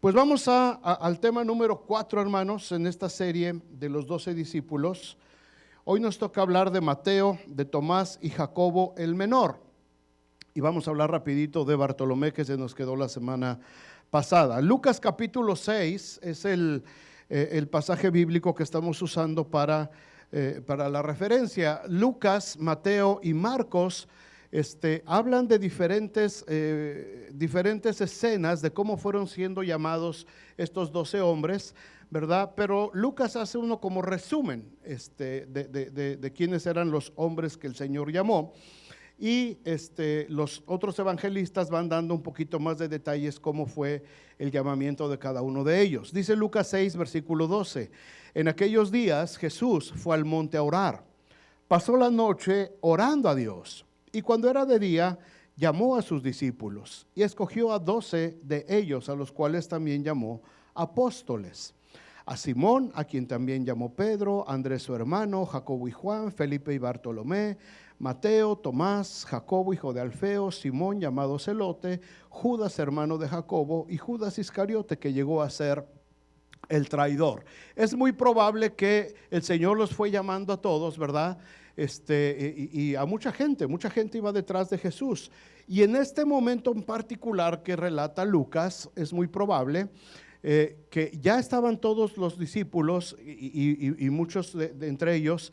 Pues vamos al tema número 4, hermanos, en esta serie de los 12 discípulos. Hoy nos toca hablar de Mateo, de Tomás y Jacobo el menor. Y vamos a hablar rapidito de Bartolomé, que se nos quedó la semana pasada. Lucas capítulo 6 es el pasaje bíblico que estamos usando para la referencia. Lucas, Mateo y Marcos hablan de diferentes escenas de cómo fueron siendo llamados estos 12 hombres, ¿verdad? Pero Lucas hace uno como resumen de quiénes eran los hombres que el Señor llamó. Y los otros evangelistas van dando un poquito más de detalles cómo fue el llamamiento de cada uno de ellos. Dice Lucas 6, versículo 12: en aquellos días Jesús fue al monte a orar. Pasó la noche orando a Dios. Y cuando era de día, llamó a sus discípulos y escogió a 12 de ellos, a los cuales también llamó apóstoles. A Simón, a quien también llamó Pedro, Andrés su hermano, Jacobo y Juan, Felipe y Bartolomé, Mateo, Tomás, Jacobo hijo de Alfeo, Simón llamado Celote, Judas hermano de Jacobo y Judas Iscariote, que llegó a ser el traidor. Es muy probable que el Señor los fue llamando a todos, ¿verdad? Y a mucha gente iba detrás de Jesús. Y en este momento en particular que relata Lucas, es muy probable que ya estaban todos los discípulos y muchos de entre ellos,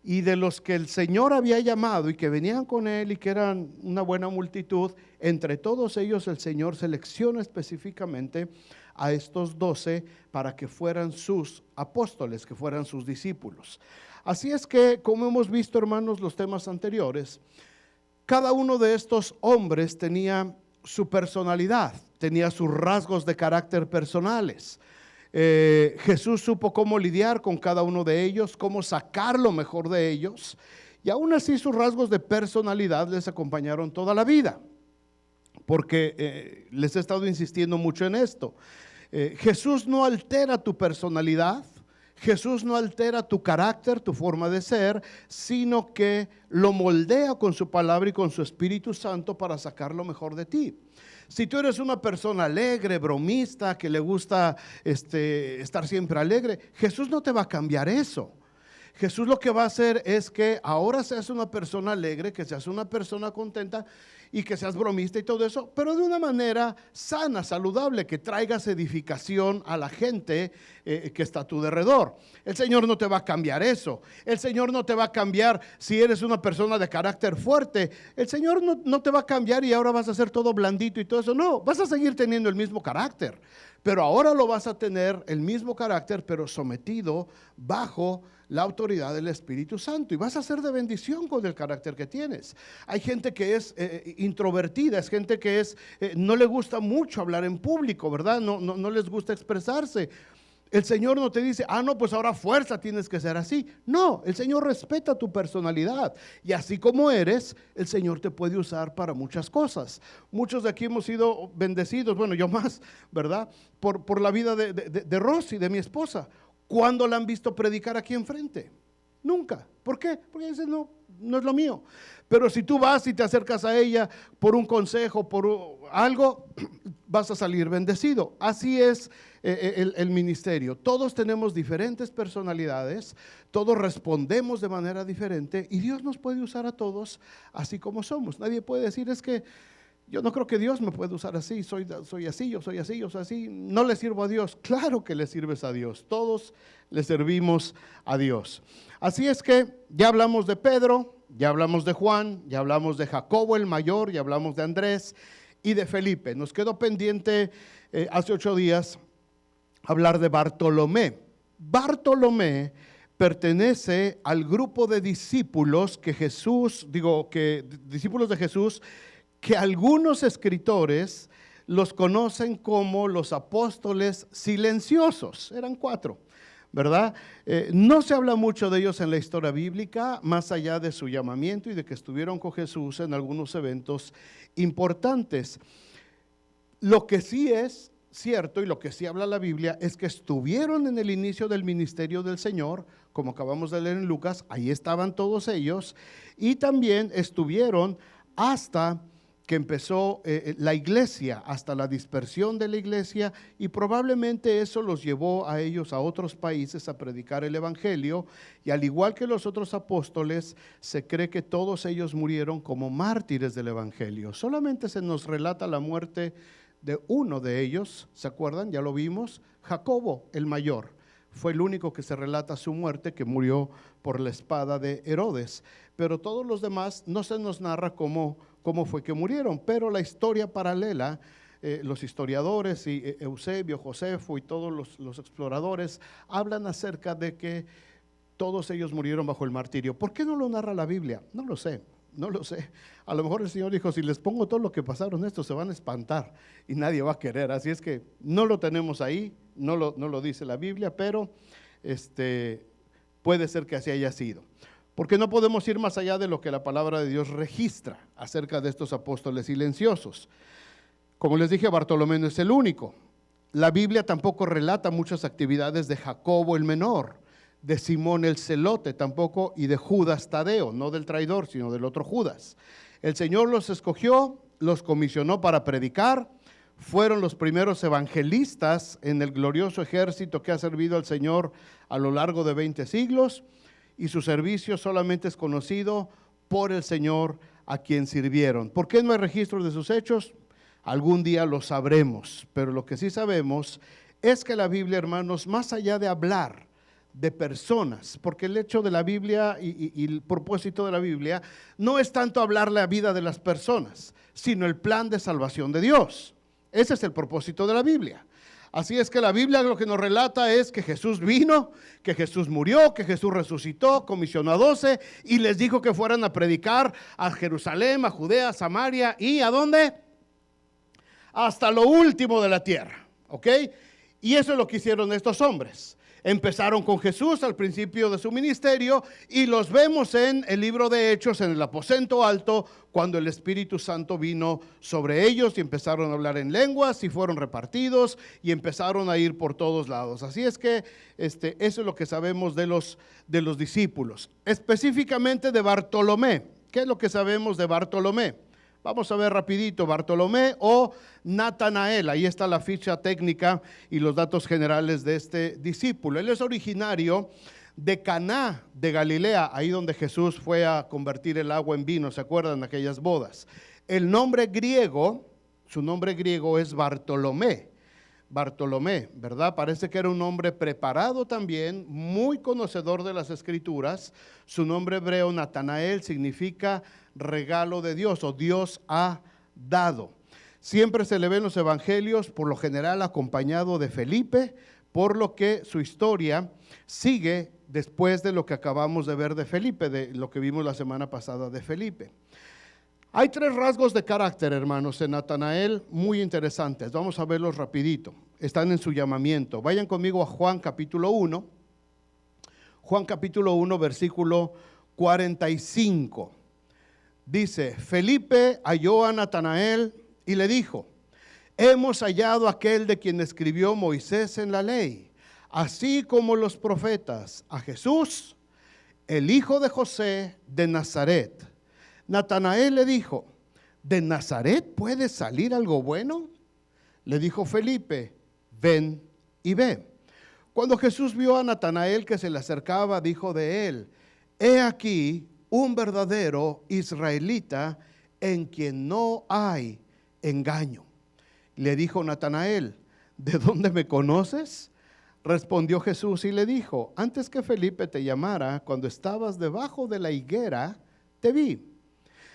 y de los que el Señor había llamado y que venían con él y que eran una buena multitud, entre todos ellos el Señor selecciona específicamente a estos 12 para que fueran sus apóstoles, que fueran sus discípulos. Así es que, como hemos visto, hermanos, los temas anteriores, cada uno de estos hombres tenía su personalidad, tenía sus rasgos de carácter personales. Jesús supo cómo lidiar con cada uno de ellos, cómo sacar lo mejor de ellos, y aún así sus rasgos de personalidad les acompañaron toda la vida, porque les he estado insistiendo mucho en esto. Jesús no altera tu personalidad, Jesús no altera tu carácter, tu forma de ser, sino que lo moldea con su palabra y con su Espíritu Santo para sacar lo mejor de ti. Si tú eres una persona alegre, bromista, que le gusta estar siempre alegre, Jesús no te va a cambiar eso. Jesús lo que va a hacer es que ahora seas una persona alegre, que seas una persona contenta y que seas bromista y todo eso, pero de una manera sana, saludable, que traigas edificación a la gente que está a tu alrededor. El Señor no te va a cambiar eso. El Señor no te va a cambiar si eres una persona de carácter fuerte. El Señor no te va a cambiar y ahora vas a ser todo blandito y todo eso. No, vas a seguir teniendo el mismo carácter, pero ahora lo vas a tener el mismo carácter, pero sometido bajo la autoridad del Espíritu Santo, y vas a ser de bendición con el carácter que tienes. Hay gente que es introvertida, es gente que no le gusta mucho hablar en público, ¿verdad? No les gusta expresarse. El Señor no te dice, no, pues ahora fuerza tienes que ser así. No, el Señor respeta tu personalidad, y así como eres, el Señor te puede usar para muchas cosas. Muchos de aquí hemos sido bendecidos, bueno, yo más, ¿verdad? Por la vida de Rosy, de mi esposa. ¿Cuándo la han visto predicar aquí enfrente? Nunca. ¿Por qué? Porque dice, no es lo mío. Pero si tú vas y te acercas a ella por un consejo, por algo, vas a salir bendecido. Así es el ministerio. Todos tenemos diferentes personalidades, todos respondemos de manera diferente, y Dios nos puede usar a todos así como somos. Nadie puede decir, es que yo no creo que Dios me puede usar así, soy así, yo soy así, yo soy así, no le sirvo a Dios. Claro que le sirves a Dios, todos le servimos a Dios. Así es que ya hablamos de Pedro, ya hablamos de Juan, ya hablamos de Jacobo el mayor, ya hablamos de Andrés y de Felipe. Nos quedó pendiente hace 8 días hablar de Bartolomé. Bartolomé pertenece al grupo de discípulos discípulos de Jesús, que algunos escritores los conocen como los apóstoles silenciosos. Eran 4, ¿verdad? No se habla mucho de ellos en la historia bíblica, más allá de su llamamiento y de que estuvieron con Jesús en algunos eventos importantes. Lo que sí es cierto y lo que sí habla la Biblia es que estuvieron en el inicio del ministerio del Señor, como acabamos de leer en Lucas, ahí estaban todos ellos, y también estuvieron hasta que empezó la iglesia, hasta la dispersión de la iglesia, y probablemente eso los llevó a ellos a otros países a predicar el evangelio, y al igual que los otros apóstoles, se cree que todos ellos murieron como mártires del evangelio. Solamente se nos relata la muerte de uno de ellos, ¿se acuerdan? Ya lo vimos, Jacobo el mayor. Fue el único que se relata su muerte, que murió por la espada de Herodes. Pero todos los demás no se nos narra cómo fue que murieron. Pero la historia paralela, los historiadores y Eusebio, Josefo y todos los exploradores hablan acerca de que todos ellos murieron bajo el martirio. ¿Por qué no lo narra la Biblia? No lo sé. No lo sé. A lo mejor el Señor dijo, si les pongo todo lo que pasaron estos, se van a espantar y nadie va a querer. Así es que no lo tenemos ahí, no lo dice la Biblia, pero puede ser que así haya sido. Porque no podemos ir más allá de lo que la palabra de Dios registra acerca de estos apóstoles silenciosos. Como les dije, Bartolomé no es el único. La Biblia tampoco relata muchas actividades de Jacobo el menor, de Simón el celote tampoco, y de Judas Tadeo, no del traidor, sino del otro Judas. El Señor los escogió, los comisionó para predicar, fueron los primeros evangelistas en el glorioso ejército que ha servido al Señor a lo largo de 20 siglos, y su servicio solamente es conocido por el Señor a quien sirvieron. ¿Por qué no hay registro de sus hechos? Algún día lo sabremos, pero lo que sí sabemos es que la Biblia, hermanos, más allá de hablar de personas, porque el hecho de la Biblia y el propósito de la Biblia no es tanto hablar la vida de las personas, sino el plan de salvación de Dios. Ese es el propósito de la Biblia. Así es que la Biblia lo que nos relata es que Jesús vino, que Jesús murió, que Jesús resucitó, comisionó a 12 y les dijo que fueran a predicar a Jerusalén, a Judea, a Samaria y ¿a dónde? Hasta lo último de la tierra, ¿ok? Y eso es lo que hicieron estos hombres. Empezaron con Jesús al principio de su ministerio y los vemos en el libro de Hechos, en el aposento alto, cuando el Espíritu Santo vino sobre ellos y empezaron a hablar en lenguas y fueron repartidos y empezaron a ir por todos lados. Así es que eso es lo que sabemos de los discípulos. Específicamente de Bartolomé. ¿Qué es lo que sabemos de Bartolomé? Vamos a ver rapidito, Bartolomé o Natanael, ahí está la ficha técnica y los datos generales de este discípulo. Él es originario de Caná de Galilea, ahí donde Jesús fue a convertir el agua en vino, ¿se acuerdan de aquellas bodas? El nombre griego, su nombre griego es Bartolomé. Bartolomé, ¿verdad? Parece que era un hombre preparado también, muy conocedor de las Escrituras. Su nombre hebreo, Natanael, significa regalo de Dios o Dios ha dado. Siempre se le ve en los evangelios, por lo general acompañado de Felipe, por lo que su historia sigue después de lo que acabamos de ver de Felipe, de lo que vimos la semana pasada de Felipe. Hay 3 rasgos de carácter, hermanos, en Natanael muy interesantes. Vamos a verlos rapidito. Están en su llamamiento. Vayan conmigo a Juan capítulo 1. Juan capítulo 1, versículo 45. Dice, Felipe halló a Natanael y le dijo, hemos hallado aquel de quien escribió Moisés en la ley, así como los profetas, a Jesús, el hijo de José de Nazaret. Natanael le dijo, ¿de Nazaret puede salir algo bueno? Le dijo Felipe, ven y ve. Cuando Jesús vio a Natanael que se le acercaba, dijo de él, he aquí un verdadero israelita en quien no hay engaño. Le dijo Natanael, ¿de dónde me conoces? Respondió Jesús y le dijo, antes que Felipe te llamara, cuando estabas debajo de la higuera, te vi.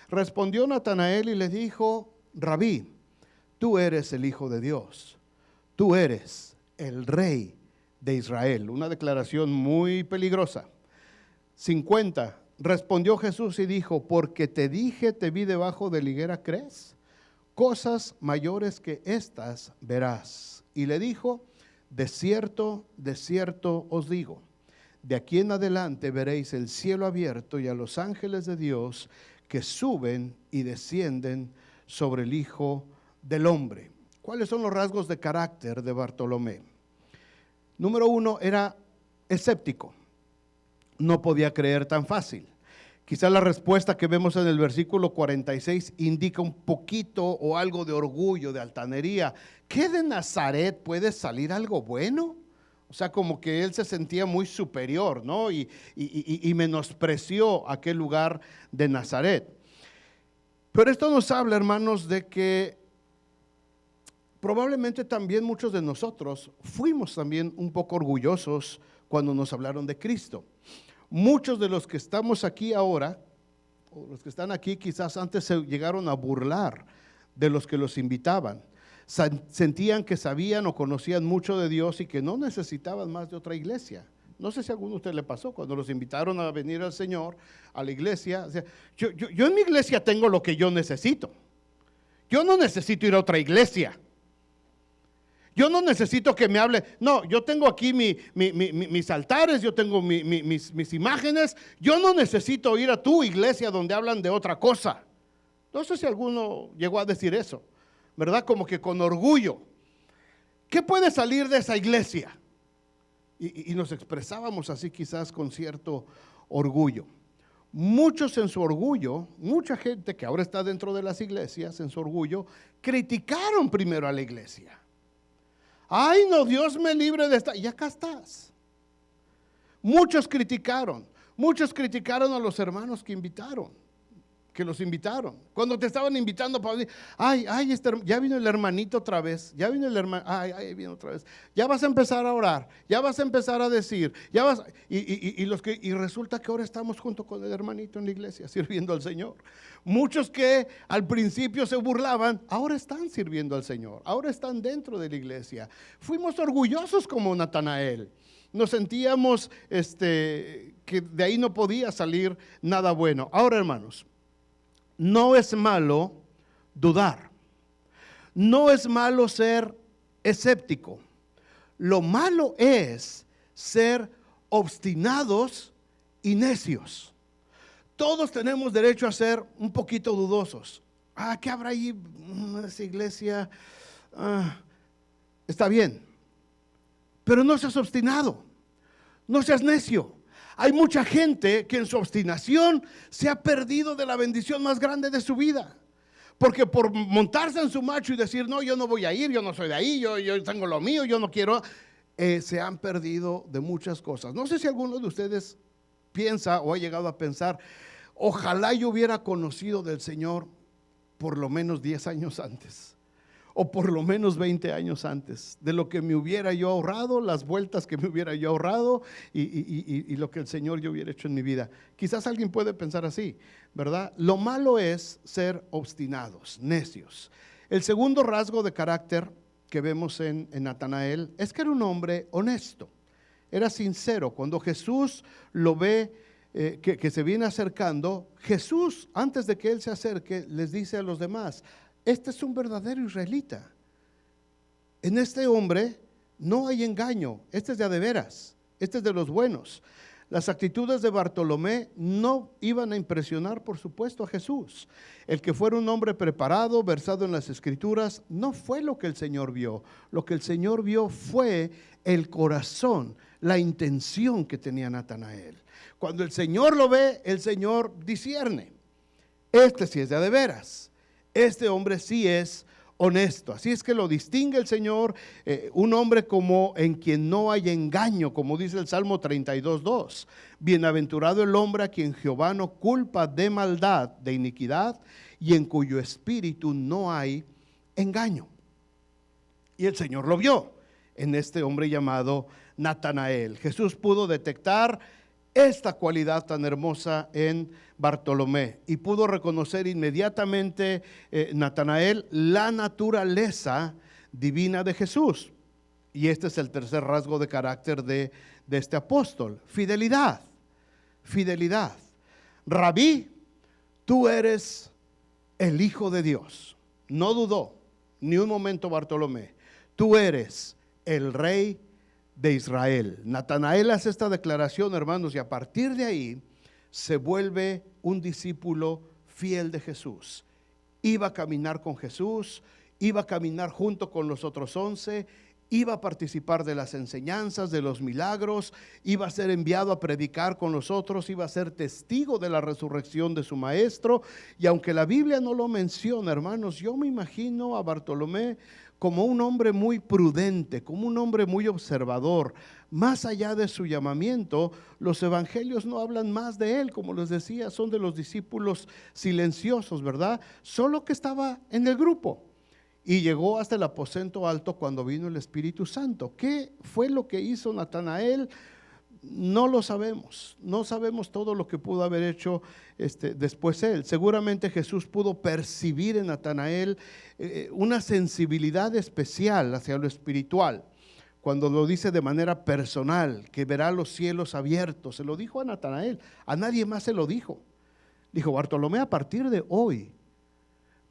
Respondió Natanael y le dijo, Rabí, tú eres el Hijo de Dios, tú eres el Rey de Israel. Una declaración muy peligrosa. 50. Respondió Jesús y dijo, porque te dije, te vi debajo de la higuera, ¿crees? Cosas mayores que estas verás. Y le dijo, de cierto os digo, de aquí en adelante veréis el cielo abierto y a los ángeles de Dios que suben y descienden sobre el Hijo del Hombre. ¿Cuáles son los rasgos de carácter de Bartolomé? Número 1, era escéptico. No podía creer tan fácil. Quizá la respuesta que vemos en el versículo 46 indica un poquito o algo de orgullo, de altanería. ¿Qué de Nazaret puede salir algo bueno? O sea, como que él se sentía muy superior, ¿no? Y menospreció aquel lugar de Nazaret. Pero esto nos habla, hermanos, de que probablemente también muchos de nosotros fuimos también un poco orgullosos cuando nos hablaron de Cristo. Muchos de los que estamos aquí ahora, o los que están aquí, quizás antes se llegaron a burlar de los que los invitaban. Sentían que sabían o conocían mucho de Dios y que no necesitaban más de otra iglesia. No sé si a alguno de ustedes le pasó cuando los invitaron a venir al Señor, a la iglesia. O sea, yo en mi iglesia tengo lo que yo necesito. Yo no necesito ir a otra iglesia. Yo no necesito que me hable. No, yo tengo aquí mis altares, yo tengo mis imágenes. Yo no necesito ir a tu iglesia donde hablan de otra cosa. No sé si alguno llegó a decir eso, ¿verdad? Como que con orgullo. ¿Qué puede salir de esa iglesia? Y nos expresábamos así quizás con cierto orgullo. Muchos en su orgullo, mucha gente que ahora está dentro de las iglesias en su orgullo, criticaron primero a la iglesia. Ay, no, Dios me libre de esta. Y acá estás. Muchos criticaron a los hermanos que los invitaron. Cuando te estaban invitando para decir, ya vino el hermanito otra vez, ya vino el hermano, vino otra vez. Ya vas a empezar a orar, ya vas a empezar a decir, y resulta que ahora estamos junto con el hermanito en la iglesia, sirviendo al Señor. Muchos que al principio se burlaban, ahora están sirviendo al Señor, ahora están dentro de la iglesia. Fuimos orgullosos como Natanael. Nos sentíamos que de ahí no podía salir nada bueno. Ahora, hermanos, no es malo dudar, no es malo ser escéptico. Lo malo es ser obstinados y necios. Todos tenemos derecho a ser un poquito dudosos. ¿Qué habrá ahí en esa iglesia? Está bien, pero no seas obstinado, no seas necio. Hay mucha gente que en su obstinación se ha perdido de la bendición más grande de su vida. Porque por montarse en su macho y decir, no, yo no voy a ir, yo no soy de ahí, yo tengo lo mío, yo no quiero, se han perdido de muchas cosas. No sé si alguno de ustedes piensa o ha llegado a pensar, ojalá yo hubiera conocido del Señor por lo menos 10 años antes. O por lo menos 20 años antes, de lo que me hubiera yo ahorrado, las vueltas que me hubiera yo ahorrado y lo que el Señor yo hubiera hecho en mi vida. Quizás alguien puede pensar así, ¿verdad? Lo malo es ser obstinados, necios. El segundo rasgo de carácter que vemos en Natanael es que era un hombre honesto, era sincero. Cuando Jesús lo ve que se viene acercando, Jesús, antes de que él se acerque, les dice a los demás, este es un verdadero israelita. En este hombre no hay engaño. Este es de a de veras. Este es de los buenos. Las actitudes de Bartolomé no iban a impresionar, por supuesto, a Jesús. El que fuera un hombre preparado, versado en las Escrituras, no fue lo que el Señor vio. Lo que el Señor vio fue el corazón, la intención que tenía Natanael. Cuando el Señor lo ve, el Señor discierne. Este sí es de a de veras. Este hombre sí es honesto. Así es que lo distingue el Señor, un hombre como en quien no hay engaño, como dice el Salmo 32:2. Bienaventurado el hombre a quien Jehová no culpa de maldad, de iniquidad, y en cuyo espíritu no hay engaño. Y el Señor lo vio en este hombre llamado Natanael. Jesús pudo detectar esta cualidad tan hermosa en Bartolomé y pudo reconocer inmediatamente Natanael la naturaleza divina de Jesús. Y este es el tercer rasgo de carácter de este apóstol: fidelidad. Fidelidad. Rabí, tú eres el Hijo de Dios. No dudó ni un momento Bartolomé. Tú eres el Rey de Israel. Natanael hace esta declaración, hermanos, y a partir de ahí se vuelve un discípulo fiel de Jesús. Iba a caminar con Jesús, iba a caminar junto con los otros 11, iba a participar de las enseñanzas, de los milagros, iba a ser enviado a predicar con los otros, iba a ser testigo de la resurrección de su maestro. Y aunque la Biblia no lo menciona, hermanos, yo me imagino a Bartolomé como un hombre muy prudente, como un hombre muy observador. Más allá de su llamamiento, los evangelios no hablan más de él, como les decía, son de los discípulos silenciosos, ¿verdad? Solo que estaba en el grupo. Y llegó hasta el aposento alto cuando vino el Espíritu Santo. ¿Qué fue lo que hizo Natanael? No lo sabemos. No sabemos todo lo que pudo haber hecho después él. Seguramente Jesús pudo percibir en Natanael una sensibilidad especial hacia lo espiritual. Cuando lo dice de manera personal, que verá los cielos abiertos. Se lo dijo a Natanael. A nadie más se lo dijo. Dijo: Bartolomé, a partir de hoy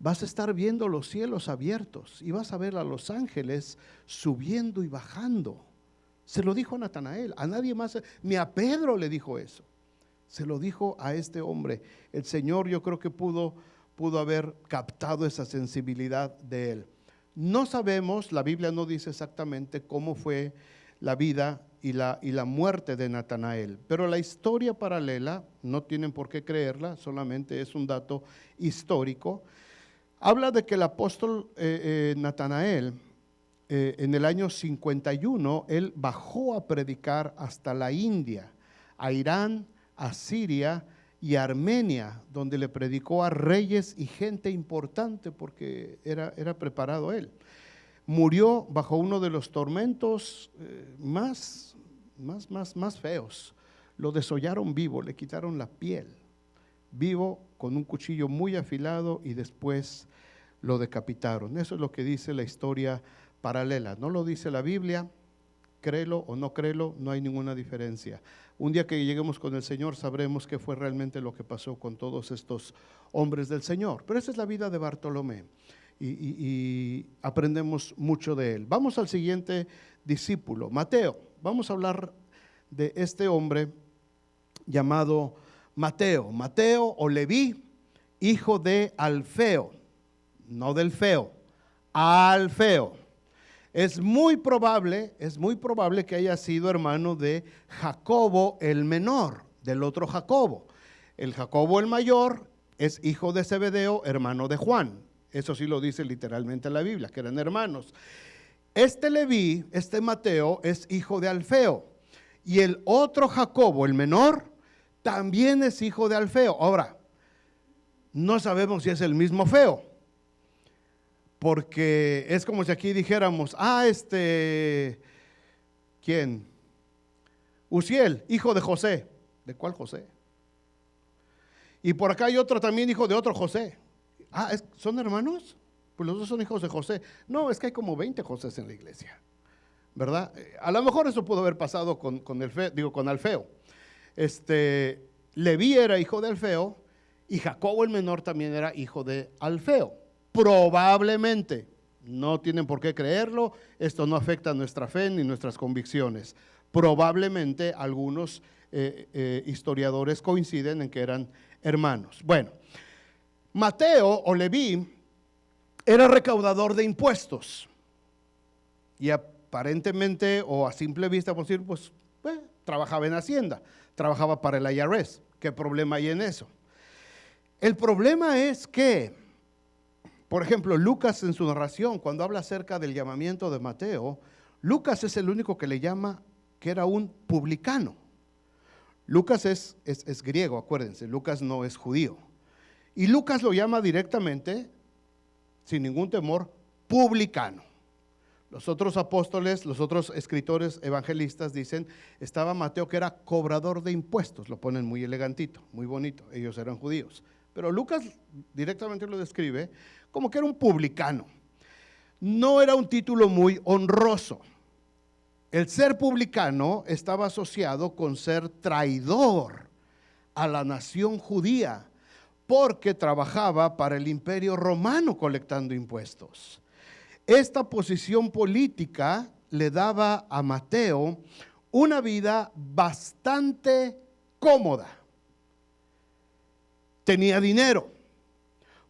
vas a estar viendo los cielos abiertos y vas a ver a los ángeles subiendo y bajando. Se lo dijo a Natanael, a nadie más, ni a Pedro le dijo eso. Se lo dijo a este hombre. El Señor, yo creo que pudo haber captado esa sensibilidad de él. No sabemos, la Biblia no dice exactamente cómo fue la vida y la muerte de Natanael, pero la historia paralela, no tienen por qué creerla, solamente es un dato histórico. Habla de que el apóstol Natanael, en el año 51, él bajó a predicar hasta la India, a Irán, a Siria y a Armenia, donde le predicó a reyes y gente importante porque era preparado él. Murió bajo uno de los tormentos más feos. Lo desollaron vivo, le quitaron la piel vivo con un cuchillo muy afilado y después lo decapitaron. Eso es lo que dice la historia paralela. No lo dice la Biblia, créelo o no créelo, no hay ninguna diferencia. Un día que lleguemos con el Señor sabremos qué fue realmente lo que pasó con todos estos hombres del Señor. Pero esa es la vida de Bartolomé y aprendemos mucho de él. Vamos al siguiente discípulo, Mateo. Vamos a hablar de este hombre llamado Mateo o Leví, hijo de Alfeo, no del feo, Alfeo. Es muy probable que haya sido hermano de Jacobo el menor, del otro Jacobo. El Jacobo el mayor es hijo de Zebedeo, hermano de Juan. Eso sí lo dice literalmente la Biblia, que eran hermanos. Este Leví, este Mateo, es hijo de Alfeo. Y el otro Jacobo, el menor, también es hijo de Alfeo. Ahora, no sabemos si es el mismo feo, porque es como si aquí dijéramos: ¿quién? Uziel, hijo de José. ¿De cuál José? Y por acá hay otro también hijo de otro José. ¿Son hermanos? Pues los dos son hijos de José. No, es que hay como 20 Josés en la iglesia, ¿verdad? A lo mejor eso pudo haber pasado con Alfeo. Leví era hijo de Alfeo y Jacobo el menor también era hijo de Alfeo. Probablemente, no tienen por qué creerlo, esto no afecta a nuestra fe ni nuestras convicciones. Probablemente algunos historiadores coinciden en que eran hermanos. Bueno, Mateo o Leví era recaudador de impuestos y aparentemente o a simple vista por decir, trabajaba en Hacienda, trabajaba para el IRS. ¿Qué problema hay en eso? El problema es que, por ejemplo, Lucas en su narración, cuando habla acerca del llamamiento de Mateo, Lucas es el único que le llama que era un publicano. Lucas es griego, acuérdense, Lucas no es judío. Y Lucas lo llama directamente, sin ningún temor, publicano. Los otros apóstoles, los otros escritores evangelistas dicen, estaba Mateo que era cobrador de impuestos, lo ponen muy elegantito, muy bonito, ellos eran judíos. Pero Lucas directamente lo describe como que era un publicano. No era un título muy honroso. El ser publicano estaba asociado con ser traidor a la nación judía, porque trabajaba para el imperio romano colectando impuestos. Esta posición política le daba a Mateo una vida bastante cómoda. Tenía dinero,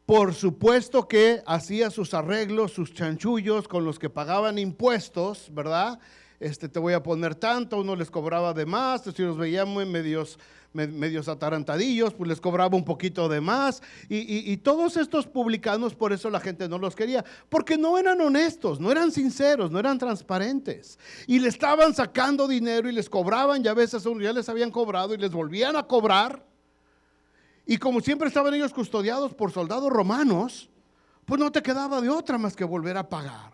Por supuesto que hacía sus arreglos, sus chanchullos con los que pagaban impuestos, ¿verdad? Te voy a poner tanto, uno les cobraba de más, si los veíamos medios atarantadillos, pues les cobraba un poquito de más. Y todos estos publicanos, por eso la gente no los quería, porque no eran honestos, no eran sinceros, no eran transparentes. Y le estaban sacando dinero y les cobraban, y a veces ya les habían cobrado y les volvían a cobrar. Y como siempre estaban ellos custodiados por soldados romanos, pues no te quedaba de otra más que volver a pagar.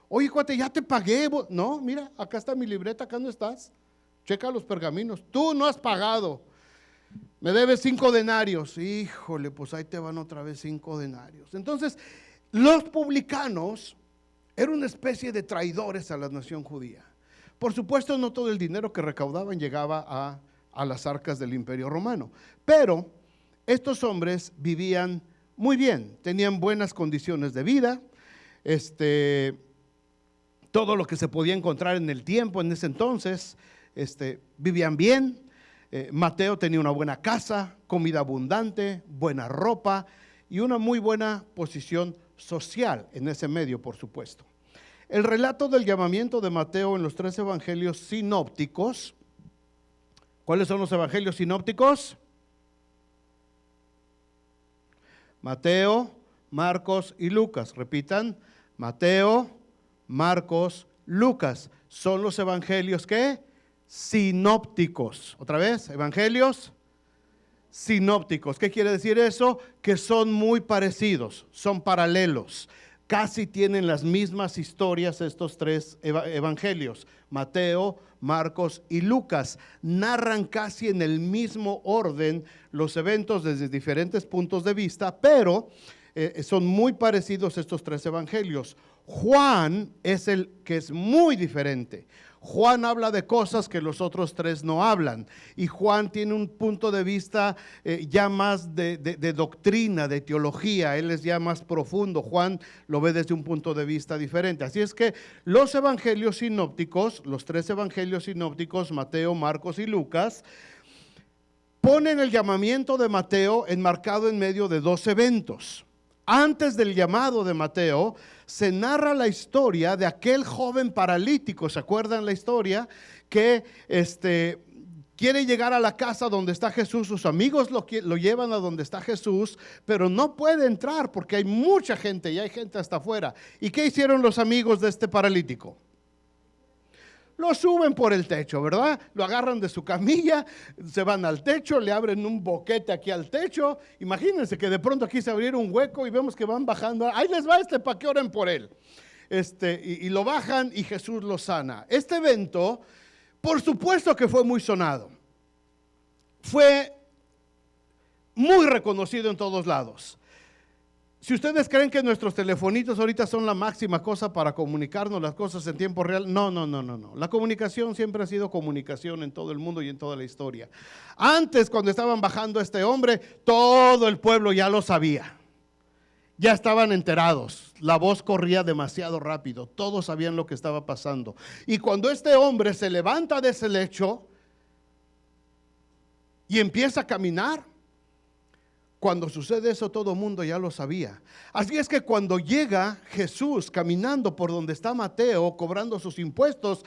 Oye, cuate, ya te pagué. No, mira, acá está mi libreta, acá no estás. Checa los pergaminos. Tú no has pagado. Me debes 5 denarios. Híjole, pues ahí te van otra vez 5 denarios. Entonces, los publicanos eran una especie de traidores a la nación judía. Por supuesto, no todo el dinero que recaudaban llegaba a las arcas del Imperio Romano, pero estos hombres vivían muy bien, tenían buenas condiciones de vida, todo lo que se podía encontrar en el tiempo, en ese entonces, vivían bien. Mateo tenía una buena casa, comida abundante, buena ropa y una muy buena posición social en ese medio, por supuesto. El relato del llamamiento de Mateo en los 3 evangelios sinópticos. ¿Cuáles son los evangelios sinópticos? Mateo, Marcos y Lucas. Repitan, Mateo, Marcos, Lucas. Son los evangelios ¿qué? Sinópticos. Otra vez, evangelios sinópticos. ¿Qué quiere decir eso? Que son muy parecidos, son paralelos. Casi tienen las mismas historias estos 3 evangelios. Mateo, Marcos y Lucas narran casi en el mismo orden los eventos desde diferentes puntos de vista, pero son muy parecidos estos 3 evangelios. Juan es el que es muy diferente. Juan habla de cosas que los otros 3 no hablan, y Juan tiene un punto de vista ya más de doctrina, de teología. Él es ya más profundo. Juan lo ve desde un punto de vista diferente. Así es que los evangelios sinópticos, los 3 evangelios sinópticos, Mateo, Marcos y Lucas, ponen el llamamiento de Mateo enmarcado en medio de 2 eventos. Antes del llamado de Mateo, se narra la historia de aquel joven paralítico. ¿Se acuerdan la historia? Que quiere llegar a la casa donde está Jesús. Sus amigos lo llevan a donde está Jesús, pero no puede entrar porque hay mucha gente y hay gente hasta afuera. ¿Y qué hicieron los amigos de este paralítico? Lo suben por el techo, ¿verdad? Lo agarran de su camilla, se van al techo, le abren un boquete aquí al techo. Imagínense que de pronto aquí se abriera un hueco y vemos que van bajando. Ahí les va para que oren por él. Y lo bajan y Jesús lo sana. Este evento, por supuesto que fue muy sonado. Fue muy reconocido en todos lados. Si ustedes creen que nuestros telefonitos ahorita son la máxima cosa para comunicarnos las cosas en tiempo real, no. La comunicación siempre ha sido comunicación en todo el mundo y en toda la historia. Antes, cuando estaban bajando a este hombre, todo el pueblo ya lo sabía. Ya estaban enterados. La voz corría demasiado rápido. Todos sabían lo que estaba pasando. Y cuando este hombre se levanta de ese lecho y empieza a caminar, cuando sucede eso, todo el mundo ya lo sabía. Así es que cuando llega Jesús caminando por donde está Mateo, cobrando sus impuestos,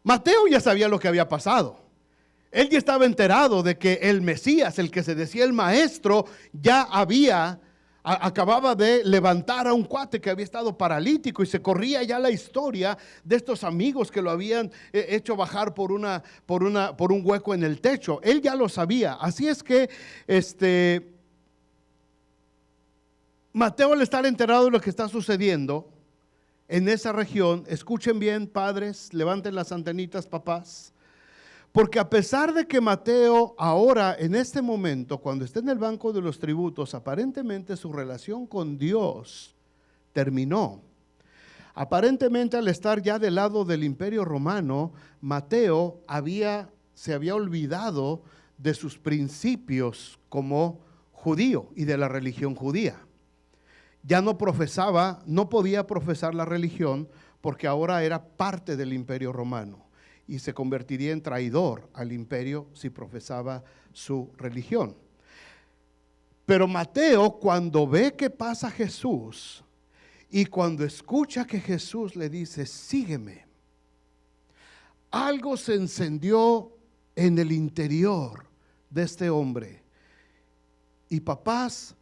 Mateo ya sabía lo que había pasado. Él ya estaba enterado de que el Mesías, el que se decía el maestro, ya acababa de levantar a un cuate que había estado paralítico, y se corría ya la historia de estos amigos que lo habían hecho bajar por un hueco en el techo. Él ya lo sabía. Así es que Mateo, al estar enterado de lo que está sucediendo en esa región, escuchen bien, padres, levanten las antenitas, papás, porque a pesar de que Mateo ahora, en este momento, cuando está en el banco de los tributos, aparentemente su relación con Dios terminó. Aparentemente, al estar ya del lado del Imperio Romano, Mateo se había olvidado de sus principios como judío y de la religión judía. Ya no podía profesar la religión, porque ahora era parte del Imperio Romano y se convertiría en traidor al imperio si profesaba su religión. Pero Mateo, cuando ve que pasa Jesús y cuando escucha que Jesús le dice, sígueme, algo se encendió en el interior de este hombre. Y papás,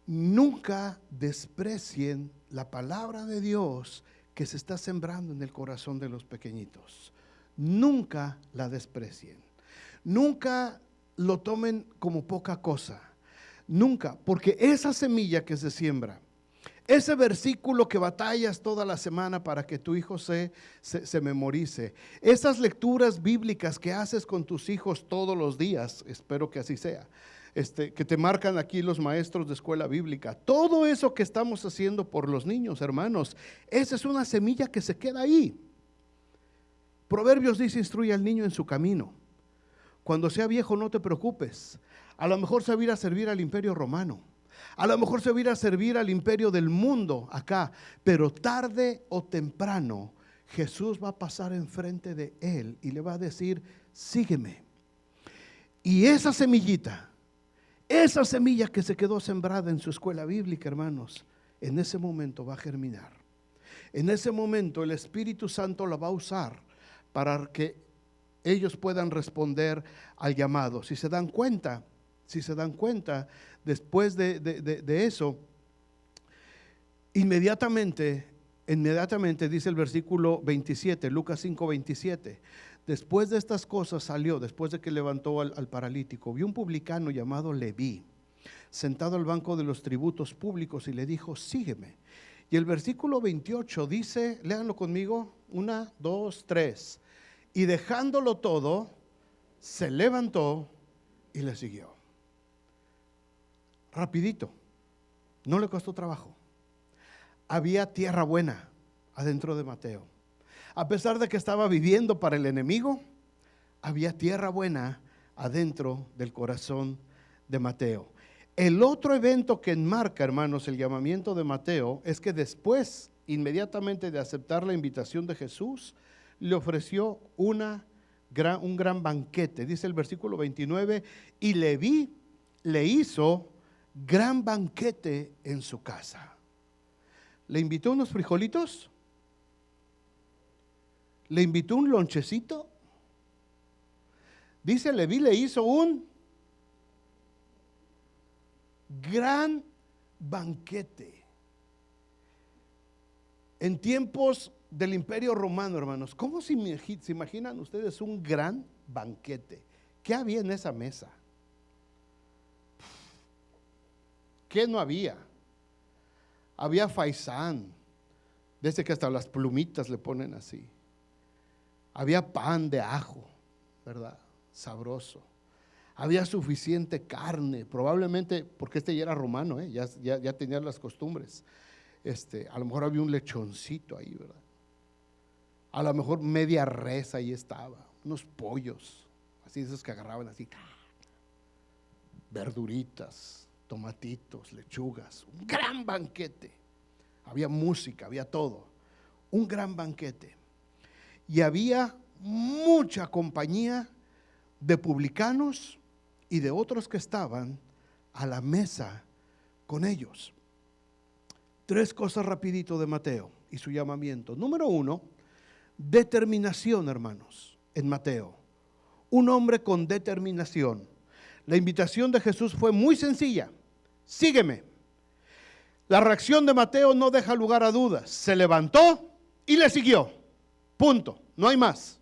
nunca desprecien la palabra de Dios que se está sembrando en el corazón de los pequeñitos. Nunca la desprecien. Nunca lo tomen como poca cosa. Nunca, porque esa semilla que se siembra, ese versículo que batallas toda la semana para que tu hijo se memorice, esas lecturas bíblicas que haces con tus hijos todos los días, espero que así sea, que te marcan aquí los maestros de escuela bíblica, todo eso que estamos haciendo por los niños, hermanos, esa es una semilla que se queda ahí. Proverbios dice, instruye al niño en su camino. Cuando sea viejo no te preocupes. A lo mejor se va a ir a servir al imperio romano. A lo mejor se va a ir a servir al imperio del mundo acá. Pero tarde o temprano Jesús va a pasar enfrente de él y le va a decir, sígueme. Y esa semillita, esa semilla que se quedó sembrada en su escuela bíblica, hermanos, en ese momento va a germinar. En ese momento el Espíritu Santo la va a usar para que ellos puedan responder al llamado. Si se dan cuenta, después de eso, inmediatamente dice el versículo 27, Lucas 5:27, después de estas cosas salió, después de que levantó al paralítico, vio un publicano llamado Leví, sentado al banco de los tributos públicos y le dijo, sígueme. Y el versículo 28 dice, léanlo conmigo, 1, 2, 3. Y dejándolo todo, se levantó y le siguió. Rapidito, no le costó trabajo. Había tierra buena adentro de Mateo. A pesar de que estaba viviendo para el enemigo, había tierra buena adentro del corazón de Mateo. El otro evento que enmarca, hermanos, el llamamiento de Mateo es que después, inmediatamente de aceptar la invitación de Jesús, le ofreció un gran banquete. Dice el versículo 29, y Leví le hizo gran banquete en su casa. ¿Le invitó unos frijolitos? ¿Le invitó un lonchecito? Dice, Leví le hizo un gran banquete. En tiempos del imperio romano, hermanos, ¿cómo se imaginan ustedes un gran banquete? ¿Qué había en esa mesa? ¿Qué no había? Había faisán, desde que hasta las plumitas le ponen así. Había pan de ajo, ¿verdad? Sabroso. Había suficiente carne, probablemente porque ya era romano, ya tenía las costumbres. A lo mejor había un lechoncito ahí, ¿verdad? A lo mejor media res ahí estaba, unos pollos, así esos que agarraban así, verduritas, tomatitos, lechugas, un gran banquete. Había música, había todo, un gran banquete. Y había mucha compañía de publicanos y de otros que estaban a la mesa con ellos. 3 cosas rapidito de Mateo y su llamamiento. Número 1, determinación, hermanos, en Mateo. Un hombre con determinación. La invitación de Jesús fue muy sencilla: sígueme. La reacción de Mateo no deja lugar a dudas. Se levantó y le siguió. Punto. No hay más.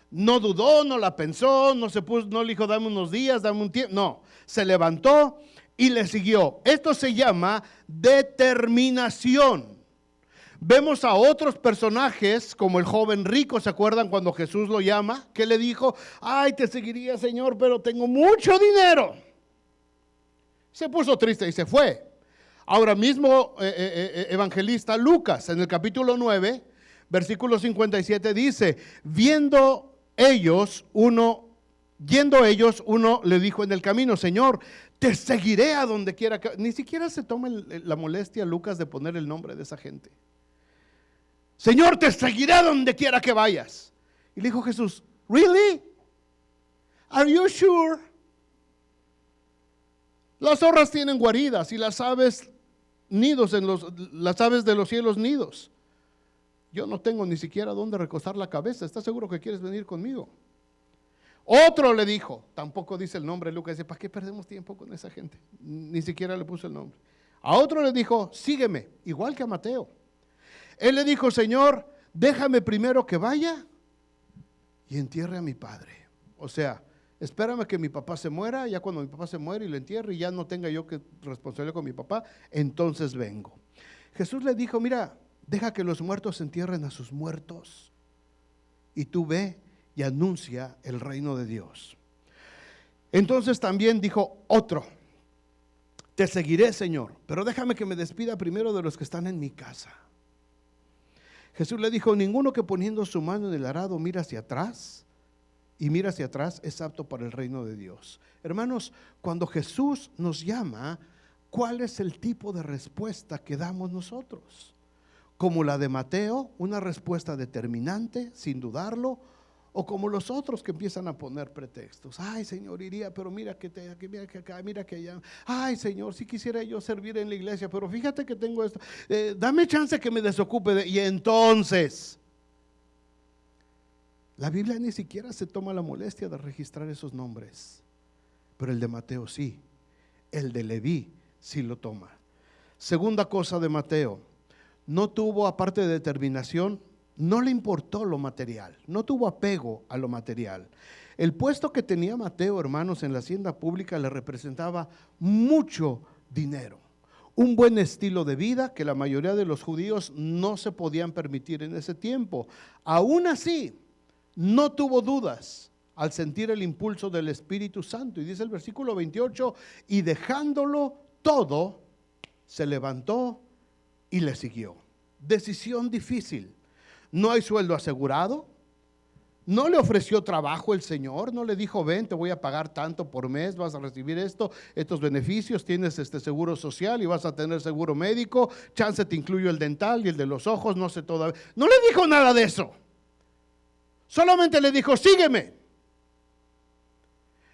No dudó, no la pensó, no le dijo dame unos días, dame un tiempo. No, se levantó y le siguió. Esto se llama determinación. Vemos a otros personajes como el joven rico. ¿Se acuerdan cuando Jesús lo llama? ¿Qué le dijo? Ay, te seguiría, Señor, pero tengo mucho dinero. Se puso triste y se fue. Ahora mismo evangelista Lucas en el capítulo 9, versículo 57 dice, yendo ellos, uno le dijo en el camino, Señor, te seguiré a donde quiera que... Ni siquiera se toma la molestia Lucas de poner el nombre de esa gente. Señor, te seguiré a donde quiera que vayas. Y le dijo Jesús, ¿really? ¿Are you sure? Las zorras tienen guaridas y las aves nidos las aves de los cielos nidos. Yo no tengo ni siquiera dónde recostar la cabeza. ¿Estás seguro que quieres venir conmigo? Otro le dijo, tampoco dice el nombre. Lucas dice, ¿para qué perdemos tiempo con esa gente? Ni siquiera le puso el nombre. A otro le dijo, sígueme, igual que a Mateo. Él le dijo, Señor, déjame primero que vaya y entierre a mi padre. O sea, espérame que mi papá se muera, ya cuando mi papá se muere y lo entierre y ya no tenga yo que responsabilidad con mi papá, entonces vengo. Jesús le dijo, mira, deja que los muertos entierren a sus muertos y tú ve y anuncia el reino de Dios. Entonces también dijo otro, te seguiré, Señor, pero déjame que me despida primero de los que están en mi casa. Jesús le dijo, ninguno que poniendo su mano en el arado mira hacia atrás es apto para el reino de Dios. Hermanos, cuando Jesús nos llama, ¿cuál es el tipo de respuesta que damos nosotros? Como la de Mateo, una respuesta determinante, sin dudarlo, o como los otros que empiezan a poner pretextos. Ay, Señor, iría, pero mira que mira que acá, mira que allá. Ay, Señor, si quisiera yo servir en la iglesia, pero fíjate que tengo esto. Dame chance que me desocupe. Y entonces, la Biblia ni siquiera se toma la molestia de registrar esos nombres, pero el de Mateo sí, el de Leví sí lo toma. Segunda cosa de Mateo, no tuvo, aparte de determinación, no le importó lo material, no tuvo apego a lo material. El puesto que tenía Mateo, hermanos, en la hacienda pública le representaba mucho dinero, un buen estilo de vida que la mayoría de los judíos no se podían permitir en ese tiempo. Aún así, no tuvo dudas al sentir el impulso del Espíritu Santo. Y dice el versículo 28, y dejándolo todo, se levantó y le siguió. Decisión difícil. No hay sueldo asegurado. No le ofreció trabajo el Señor. No le dijo, ven, te voy a pagar tanto por mes, vas a recibir estos beneficios, tienes este seguro social y vas a tener seguro médico, chance te incluyo el dental y el de los ojos, no sé todavía. No le dijo nada de eso. Solamente le dijo, sígueme.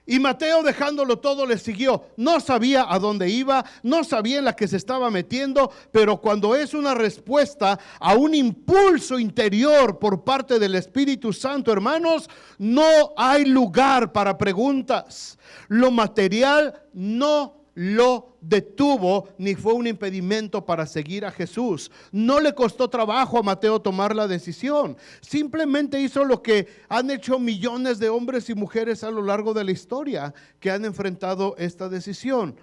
Y Mateo, dejándolo todo, le siguió. No sabía a dónde iba, no sabía en la que se estaba metiendo, pero cuando es una respuesta a un impulso interior por parte del Espíritu Santo, hermanos, no hay lugar para preguntas. Lo material no lo detuvo ni fue un impedimento para seguir a Jesús. No le costó trabajo a Mateo tomar la decisión. Simplemente hizo lo que han hecho millones de hombres y mujeres a lo largo de la historia que han enfrentado esta decisión.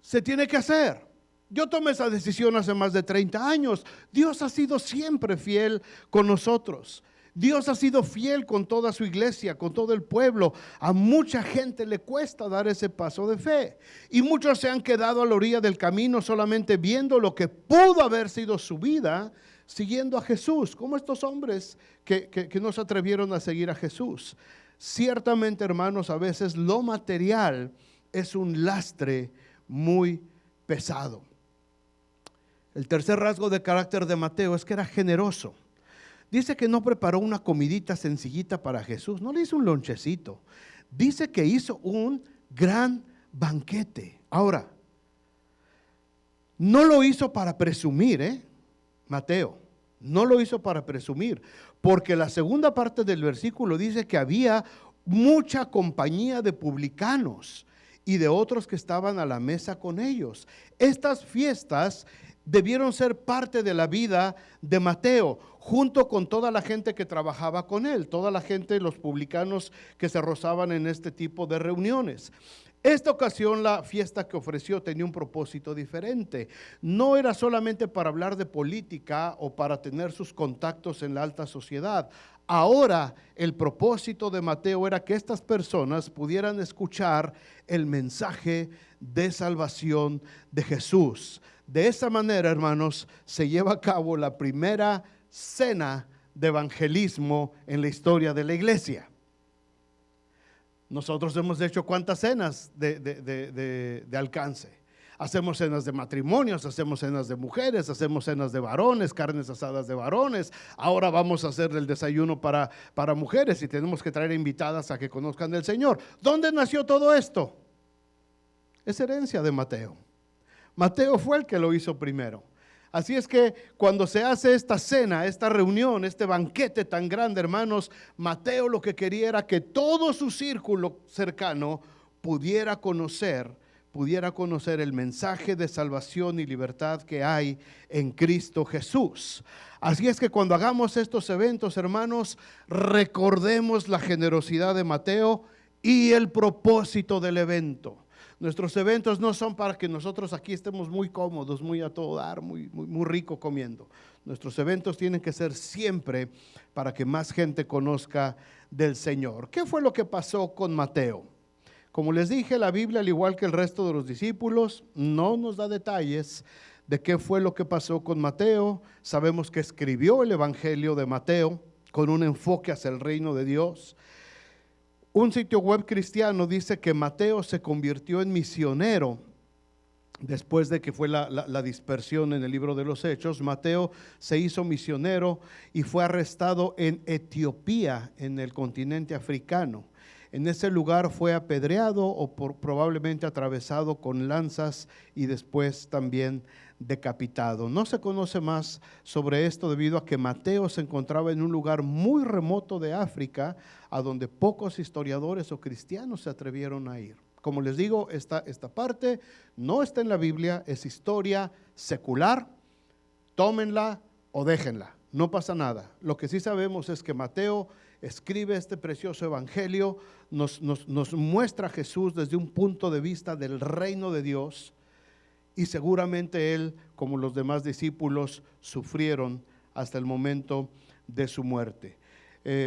Se tiene que hacer. Yo tomé esa decisión hace más de 30 años. Dios ha sido siempre fiel con nosotros. Dios ha sido fiel con toda su iglesia, con todo el pueblo. A mucha gente le cuesta dar ese paso de fe. Y muchos se han quedado a la orilla del camino solamente viendo lo que pudo haber sido su vida, siguiendo a Jesús, como estos hombres que no se atrevieron a seguir a Jesús. Ciertamente, hermanos, a veces lo material es un lastre muy pesado. El tercer rasgo de carácter de Mateo es que era generoso. Dice que no preparó una comidita sencillita para Jesús, no le hizo un lonchecito. Dice que hizo un gran banquete. Ahora, no lo hizo para presumir, Mateo, no lo hizo para presumir, porque la segunda parte del versículo dice que había mucha compañía de publicanos y de otros que estaban a la mesa con ellos. Estas fiestas debieron ser parte de la vida de Mateo, junto con toda la gente que trabajaba con él, toda la gente, los publicanos que se rozaban en este tipo de reuniones. Esta ocasión la fiesta que ofreció tenía un propósito diferente. No era solamente para hablar de política o para tener sus contactos en la alta sociedad. Ahora el propósito de Mateo era que estas personas pudieran escuchar el mensaje de salvación de Jesús. De esa manera, hermanos, se lleva a cabo la primera cena de evangelismo en la historia de la iglesia. Nosotros hemos hecho cuántas cenas de alcance. Hacemos cenas de matrimonios, hacemos cenas de mujeres, hacemos cenas de varones, carnes asadas de varones. Ahora vamos a hacer el desayuno para mujeres y tenemos que traer invitadas a que conozcan del Señor. ¿Dónde nació todo esto? es herencia de Mateo. Mateo fue el que lo hizo primero. Así es que cuando se hace esta cena, esta reunión, este banquete tan grande, hermanos, Mateo lo que quería era que todo su círculo cercano pudiera conocer el mensaje de salvación y libertad que hay en Cristo Jesús. Así es que cuando hagamos estos eventos, hermanos, recordemos la generosidad de Mateo y el propósito del evento. Nuestros eventos no son para que nosotros aquí estemos muy cómodos, muy a todo dar, muy rico comiendo. Nuestros eventos tienen que ser siempre para que más gente conozca del Señor. ¿Qué fue lo que pasó con Mateo? Como les dije, la Biblia, al igual que el resto de los discípulos, no nos da detalles de qué fue lo que pasó con Mateo. Sabemos que escribió el Evangelio de Mateo con un enfoque hacia el reino de Dios. Un sitio web cristiano dice que Mateo se convirtió en misionero después de que fue la dispersión en el libro de los Hechos. Mateo se hizo misionero y fue arrestado en Etiopía, en el continente africano. En ese lugar fue apedreado o probablemente atravesado con lanzas y después también decapitado. No se conoce más sobre esto debido a que Mateo se encontraba en un lugar muy remoto de África, a donde pocos historiadores o cristianos se atrevieron a ir. Como les digo, esta parte no está en la Biblia, es historia secular, tómenla o déjenla, no pasa nada. Lo que sí sabemos es que Mateo escribe este precioso evangelio, nos muestra a Jesús desde un punto de vista del reino de Dios, y seguramente él, como los demás discípulos, sufrieron hasta el momento de su muerte.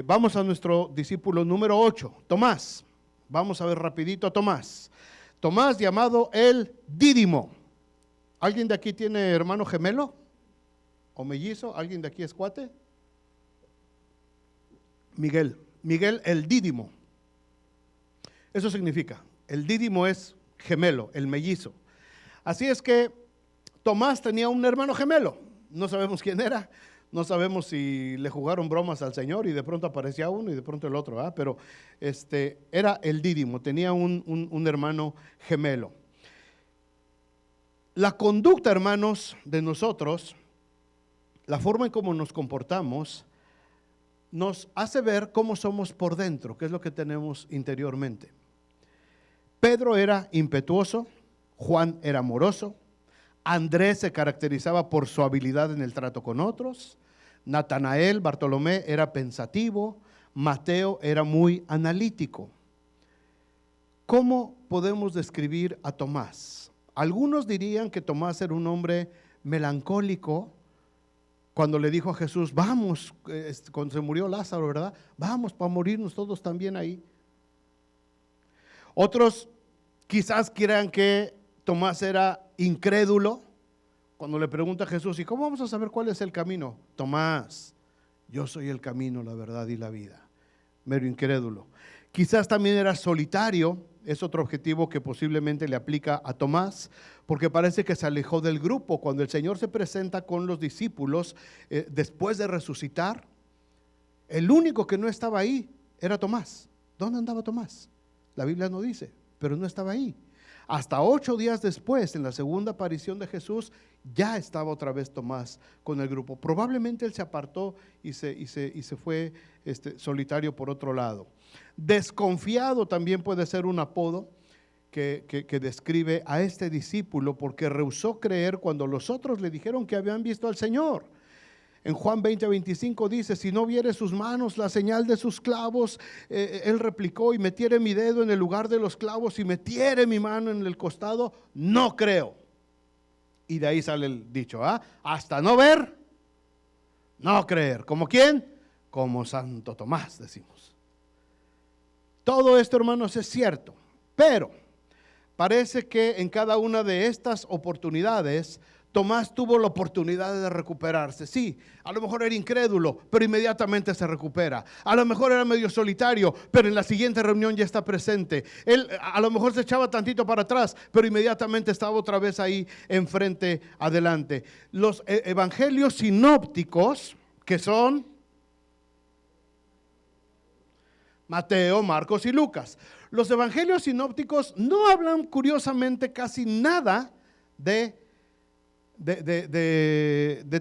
Vamos a nuestro discípulo número 8, Tomás. Vamos a ver rapidito a Tomás. Tomás, llamado el Dídimo. ¿Alguien de aquí tiene hermano gemelo o mellizo? ¿Alguien de aquí es cuate? Miguel el Dídimo. Eso significa, el Dídimo es gemelo, el mellizo. Así es que Tomás tenía un hermano gemelo, no sabemos quién era, no sabemos si le jugaron bromas al Señor y de pronto aparecía uno y de pronto el otro, ¿verdad? Pero era el Dídimo, tenía un hermano gemelo. La conducta, hermanos, de nosotros, la forma en cómo nos comportamos, nos hace ver cómo somos por dentro, qué es lo que tenemos interiormente. Pedro era impetuoso, Juan era amoroso, Andrés se caracterizaba por su habilidad en el trato con otros, Natanael, Bartolomé era pensativo, Mateo era muy analítico. ¿Cómo podemos describir a Tomás? Algunos dirían que Tomás era un hombre melancólico. Cuando le dijo a Jesús, vamos, cuando se murió Lázaro, ¿verdad? Vamos para morirnos todos también ahí. Otros quizás crean que Tomás era incrédulo. Cuando le pregunta a Jesús, ¿y cómo vamos a saber cuál es el camino? Tomás, yo soy el camino, la verdad y la vida. Mero incrédulo. Quizás también era solitario. Es otro objetivo que posiblemente le aplica a Tomás, porque parece que se alejó del grupo. Cuando el Señor se presenta con los discípulos después de resucitar, el único que no estaba ahí era Tomás. ¿Dónde andaba Tomás? La Biblia no dice, pero no estaba ahí. Hasta 8 días después, en la segunda aparición de Jesús, ya estaba otra vez Tomás con el grupo. Probablemente él se apartó y se fue solitario por otro lado. Desconfiado también puede ser un apodo que describe a este discípulo, porque rehusó creer cuando los otros le dijeron que habían visto al Señor. En Juan 20:25 dice, si no viere sus manos la señal de sus clavos, él replicó, y metiere mi dedo en el lugar de los clavos y metiere mi mano en el costado, no creo. Y de ahí sale el dicho, hasta no ver, no creer. ¿Como quién? Como Santo Tomás, decimos. Todo esto, hermanos, es cierto, pero parece que en cada una de estas oportunidades Tomás tuvo la oportunidad de recuperarse. Sí, a lo mejor era incrédulo, pero inmediatamente se recupera. A lo mejor era medio solitario, pero en la siguiente reunión ya está presente. Él a lo mejor se echaba tantito para atrás, pero inmediatamente estaba otra vez ahí enfrente, adelante. Los evangelios sinópticos, que son Mateo, Marcos y Lucas. Los evangelios sinópticos no hablan curiosamente casi nada de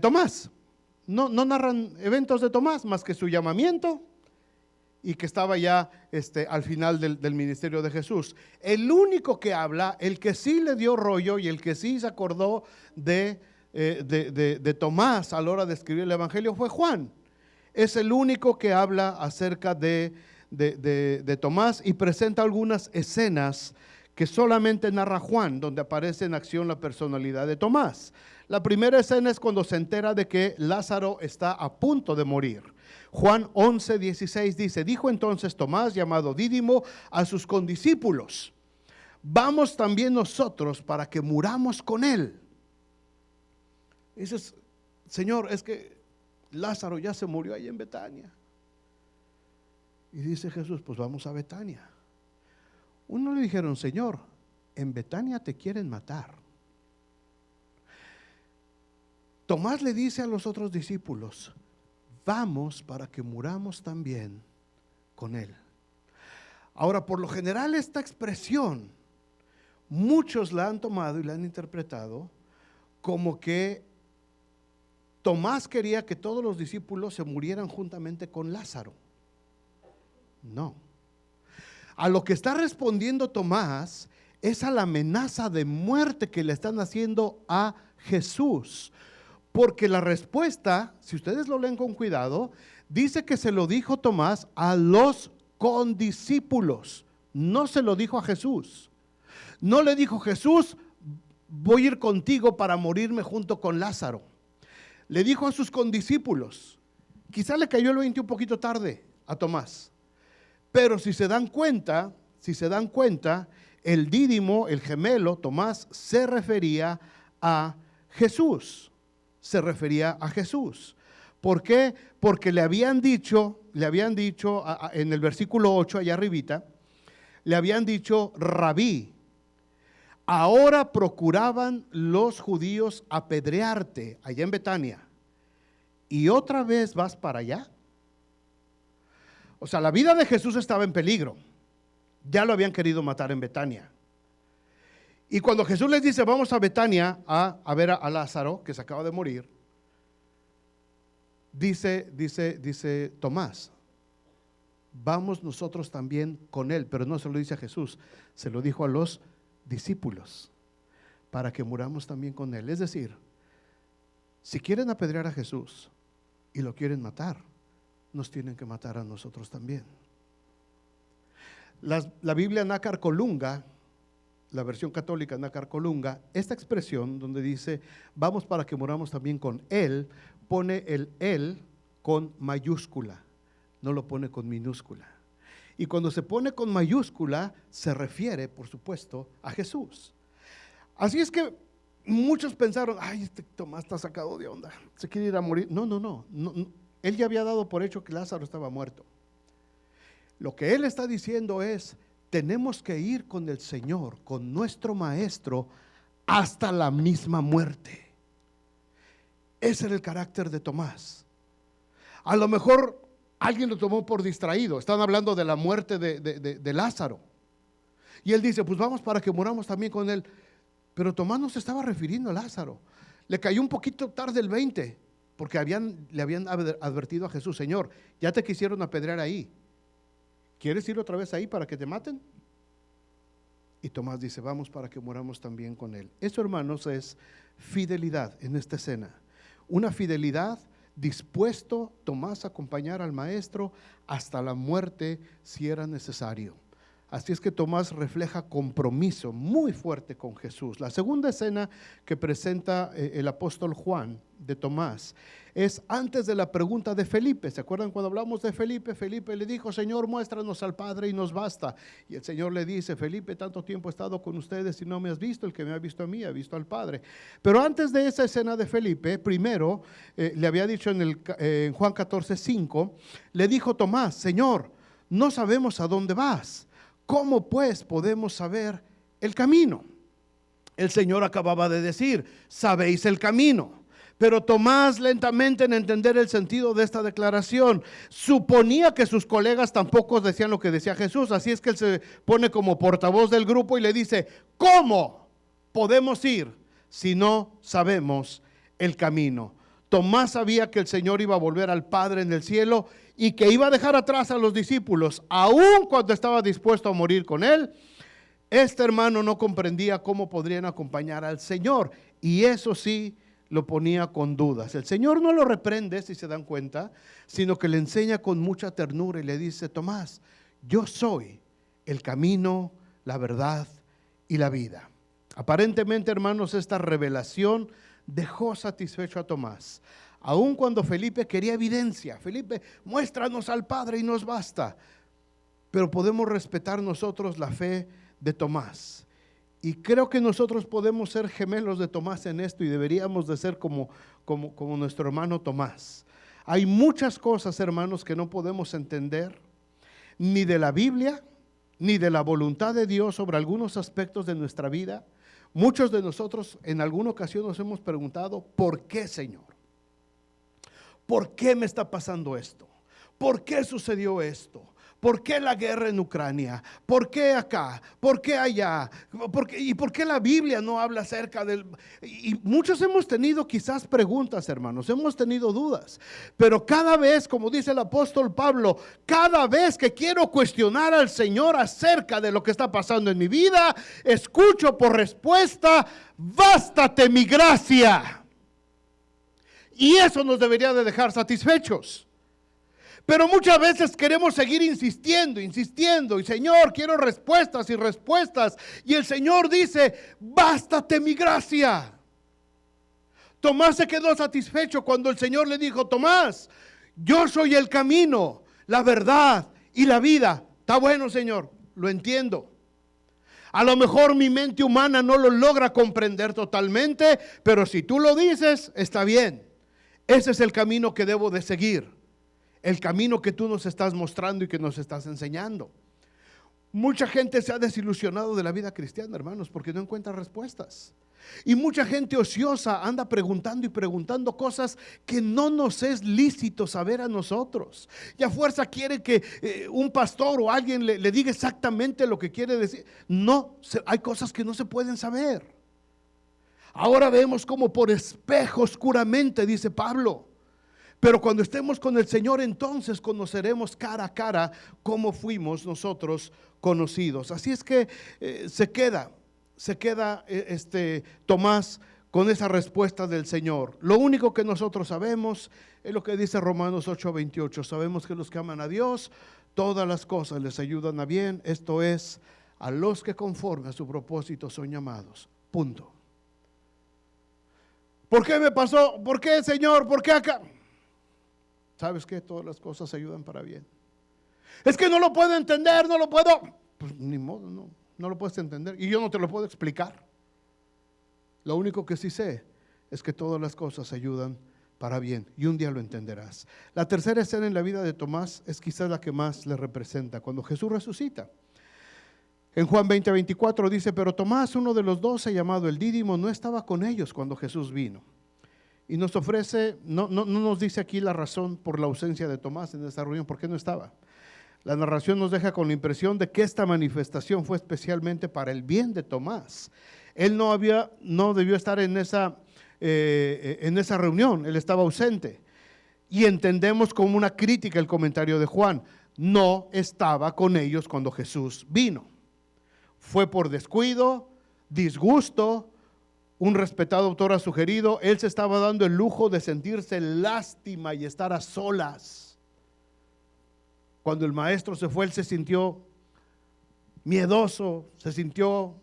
Tomás. No narran eventos de Tomás más que su llamamiento y que estaba ya al final del ministerio de Jesús. El único que habla, el que sí le dio rollo y el que sí se acordó de Tomás a la hora de escribir el evangelio fue Juan. Es el único que habla acerca de Tomás y presenta algunas escenas que solamente narra Juan, donde aparece en acción la personalidad de Tomás. La primera escena es cuando se entera de que Lázaro está a punto de morir. Juan 11:16 dice: dijo entonces Tomás, llamado Dídimo, a sus condiscípulos: vamos también nosotros para que muramos con él. Dices: Señor, es que Lázaro ya se murió ahí en Betania. Y dice Jesús: pues vamos a Betania. Uno le dijeron: Señor, en Betania te quieren matar. Tomás le dice a los otros discípulos: vamos para que muramos también con él. Ahora, por lo general esta expresión muchos la han tomado y la han interpretado como que Tomás quería que todos los discípulos se murieran juntamente con Lázaro. No. A lo que está respondiendo Tomás es a la amenaza de muerte que le están haciendo a Jesús. Porque la respuesta, si ustedes lo leen con cuidado, dice que se lo dijo Tomás a los condiscípulos. No se lo dijo a Jesús. No le dijo: Jesús, voy a ir contigo para morirme junto con Lázaro. Le dijo a sus condiscípulos. Quizá le cayó el 20 un poquito tarde a Tomás. Pero si se dan cuenta, el Dídimo, el gemelo, Tomás, se refería a Jesús. ¿Por qué? Porque le habían dicho en el versículo 8, allá arribita, le habían dicho: Rabí, ahora procuraban los judíos apedrearte allá en Betania, y otra vez vas para allá. O sea, la vida de Jesús estaba en peligro. Ya lo habían querido matar en Betania. Y cuando Jesús les dice: vamos a Betania a ver a Lázaro, que se acaba de morir, dice Tomás: vamos nosotros también con él. Pero no se lo dice a Jesús, se lo dijo a los discípulos, para que muramos también con él. Es decir, si quieren apedrear a Jesús y lo quieren matar, nos tienen que matar a nosotros también. La Biblia Nácar Colunga, la versión católica Nácar Colunga, esta expresión donde dice: vamos para que muramos también con él, pone el él con mayúscula, no lo pone con minúscula. Y cuando se pone con mayúscula se refiere, por supuesto, a Jesús. Así es que muchos pensaron: ay, este Tomás está sacado de onda, se quiere ir a morir. No. Él ya había dado por hecho que Lázaro estaba muerto. Lo que él está diciendo es: tenemos que ir con el Señor, con nuestro Maestro, hasta la misma muerte. Ese era el carácter de Tomás. A lo mejor alguien lo tomó por distraído. Están hablando de la muerte de Lázaro. Y él dice: pues vamos para que muramos también con él. Pero Tomás no se estaba refiriendo a Lázaro. Le cayó un poquito tarde el 20, porque le habían advertido a Jesús: Señor, ya te quisieron apedrear ahí. ¿Quieres ir otra vez ahí para que te maten? Y Tomás dice: vamos para que muramos también con él. Eso, hermanos, es fidelidad en esta escena. Una fidelidad, dispuesto Tomás a acompañar al maestro hasta la muerte si era necesario. Así es que Tomás refleja compromiso muy fuerte con Jesús. La segunda escena que presenta el apóstol Juan de Tomás es antes de la pregunta de Felipe. ¿Se acuerdan cuando hablamos de Felipe? Felipe le dijo: Señor, muéstranos al Padre y nos basta. Y el Señor le dice: Felipe, tanto tiempo he estado con ustedes y no me has visto. El que me ha visto a mí ha visto al Padre. Pero antes de esa escena de Felipe, primero le había dicho en Juan 14:5, le dijo Tomás: Señor, no sabemos a dónde vas. ¿Cómo pues podemos saber el camino? El Señor acababa de decir: sabéis el camino. Pero Tomás, lentamente en entender el sentido de esta declaración, suponía que sus colegas tampoco decían lo que decía Jesús. Así es que él se pone como portavoz del grupo y le dice: ¿cómo podemos ir si no sabemos el camino? Tomás sabía que el Señor iba a volver al Padre en el cielo y que iba a dejar atrás a los discípulos, aun cuando estaba dispuesto a morir con él. Este hermano no comprendía cómo podrían acompañar al Señor, y eso sí lo ponía con dudas. El Señor no lo reprende, si se dan cuenta, sino que le enseña con mucha ternura y le dice: Tomás, yo soy el camino, la verdad y la vida. Aparentemente, hermanos, esta revelación dejó satisfecho a Tomás. Aun cuando Felipe quería evidencia: Felipe, muéstranos al Padre y nos basta. Pero podemos respetar nosotros la fe de Tomás. Y creo que nosotros podemos ser gemelos de Tomás en esto, y deberíamos de ser como nuestro hermano Tomás. Hay muchas cosas, hermanos, que no podemos entender, ni de la Biblia, ni de la voluntad de Dios sobre algunos aspectos de nuestra vida. Muchos de nosotros en alguna ocasión nos hemos preguntado: ¿por qué, Señor? ¿Por qué me está pasando esto? ¿Por qué sucedió esto? ¿Por qué la guerra en Ucrania? ¿Por qué acá? ¿Por qué allá? ¿Y por qué la Biblia no habla acerca del...? Y muchos hemos tenido quizás preguntas, hermanos, hemos tenido dudas, pero cada vez, como dice el apóstol Pablo, cada vez que quiero cuestionar al Señor acerca de lo que está pasando en mi vida, escucho por respuesta: bástate mi gracia. Y eso nos debería de dejar satisfechos. Pero muchas veces queremos seguir insistiendo, y Señor, quiero respuestas y respuestas. Y el Señor dice: bástate mi gracia. Tomás se quedó satisfecho cuando el Señor le dijo: Tomás, yo soy el camino, la verdad y la vida. Está bueno, Señor, lo entiendo. A lo mejor mi mente humana no lo logra comprender totalmente, pero si tú lo dices, está bien. Ese es el camino que debo de seguir. El camino que tú nos estás mostrando y que nos estás enseñando. Mucha gente se ha desilusionado de la vida cristiana, hermanos, porque no encuentra respuestas. Y mucha gente ociosa anda preguntando y preguntando cosas que no nos es lícito saber a nosotros. Y a fuerza quiere que un pastor o alguien le diga exactamente lo que quiere decir. No, hay cosas que no se pueden saber. Ahora vemos como por espejo oscuramente, dice Pablo. Pero cuando estemos con el Señor, entonces conoceremos cara a cara cómo fuimos nosotros conocidos. Así es que se queda Tomás con esa respuesta del Señor. Lo único que nosotros sabemos es lo que dice Romanos 8:28. Sabemos que los que aman a Dios, todas las cosas les ayudan a bien. Esto es, a los que conforme a su propósito son llamados. Punto. ¿Por qué me pasó? ¿Por qué, Señor? ¿Por qué acá? ¿Sabes qué? Todas las cosas ayudan para bien. Es que no lo puedo entender, no lo puedo. Pues ni modo, no lo puedes entender. Y yo no te lo puedo explicar. Lo único que sí sé es que todas las cosas ayudan para bien. Y un día lo entenderás. La tercera escena en la vida de Tomás es quizás la que más le representa. Cuando Jesús resucita. En Juan 20:24 dice: pero Tomás, uno de los 12, llamado el Dídimo, no estaba con ellos cuando Jesús vino. Y nos ofrece, no nos dice aquí la razón por la ausencia de Tomás en esta reunión. ¿Por qué no estaba? La narración nos deja con la impresión de que esta manifestación fue especialmente para el bien de Tomás. Él no debió estar en esa reunión, él estaba ausente. Y entendemos como una crítica el comentario de Juan: no estaba con ellos cuando Jesús vino. Fue por descuido, disgusto. Un respetado autor ha sugerido: él se estaba dando el lujo de sentirse lástima y estar a solas. Cuando el maestro se fue, él se sintió miedoso, se sintió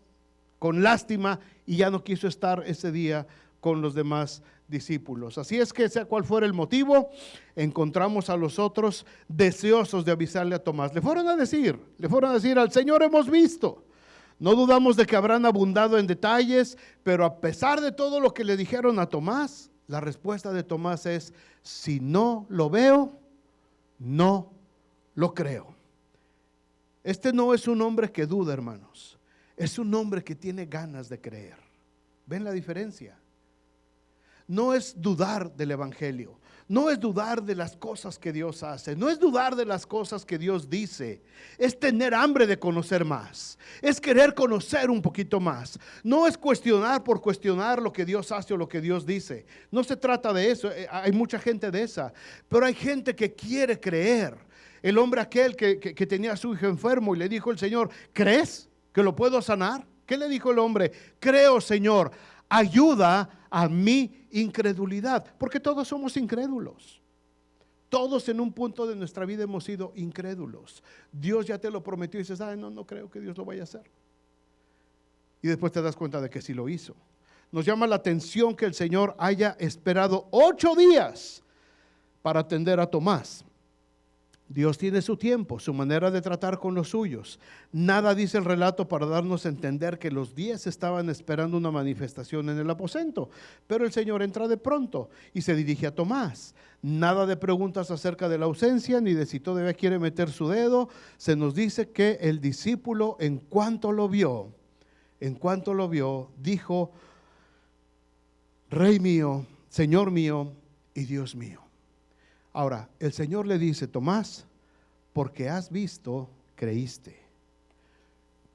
con lástima y ya no quiso estar ese día con los demás discípulos. Así es que, sea cual fuera el motivo, encontramos a los otros deseosos de avisarle a Tomás. Le fueron a decir: al Señor hemos visto. No dudamos de que habrán abundado en detalles, pero a pesar de todo lo que le dijeron a Tomás, la respuesta de Tomás es: si no lo veo, no lo creo. Este no es un hombre que duda, hermanos. Es un hombre que tiene ganas de creer. ¿Ven la diferencia? no es dudar del evangelio, no es dudar de las cosas que Dios hace, no es dudar de las cosas que Dios dice, es tener hambre de conocer más, es querer conocer un poquito más, no es cuestionar por cuestionar lo que Dios hace o lo que Dios dice. No se trata de eso, hay mucha gente de esa, pero hay gente que quiere creer. El hombre aquel que tenía a su hijo enfermo y le dijo el Señor: ¿crees que lo puedo sanar? ¿Qué le dijo el hombre? Creo, Señor, ayuda a mi incredulidad, porque todos somos incrédulos. Todos en un punto de nuestra vida hemos sido incrédulos. Dios ya te lo prometió y dices: ay, no creo que Dios lo vaya a hacer. Y después te das cuenta de que sí lo hizo. Nos llama la atención que el Señor haya esperado 8 días para atender a Tomás. Dios tiene su tiempo, su manera de tratar con los suyos. Nada dice el relato para darnos a entender que los 10 estaban esperando una manifestación en el aposento, pero el Señor entra de pronto y se dirige a Tomás. Nada de preguntas acerca de la ausencia, ni de si todavía quiere meter su dedo. Se nos dice que el discípulo, en cuanto lo vio, dijo: Rey mío, Señor mío y Dios mío. Ahora, el Señor le dice: Tomás, porque has visto, creíste.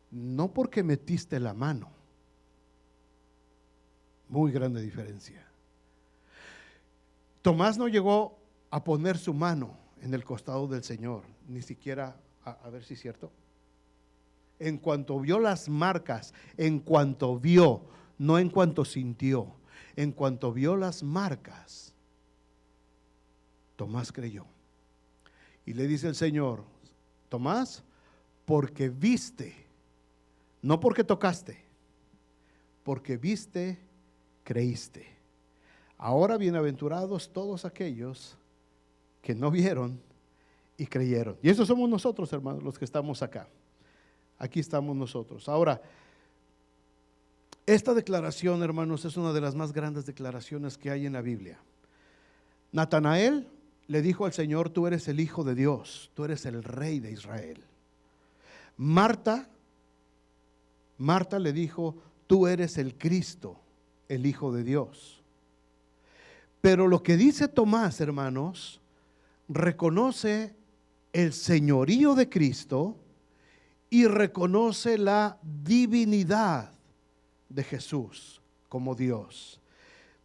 No porque metiste la mano. Muy grande diferencia. Tomás no llegó a poner su mano en el costado del Señor, ni siquiera, a ver si es cierto. En cuanto vio las marcas, en cuanto vio, no en cuanto sintió, en cuanto vio las marcas, Tomás creyó. Y le dice el Señor: Tomás, porque viste, no porque tocaste, porque viste, creíste. Ahora bienaventurados todos aquellos que no vieron y creyeron. Y esos somos nosotros, hermanos, los que estamos acá. Aquí estamos nosotros. Ahora, esta declaración, hermanos, es una de las más grandes declaraciones que hay en la Biblia. Natanael le dijo al Señor: tú eres el Hijo de Dios, tú eres el Rey de Israel. Marta le dijo: tú eres el Cristo, el Hijo de Dios. Pero lo que dice Tomás, hermanos, reconoce el señorío de Cristo y reconoce la divinidad de Jesús como Dios.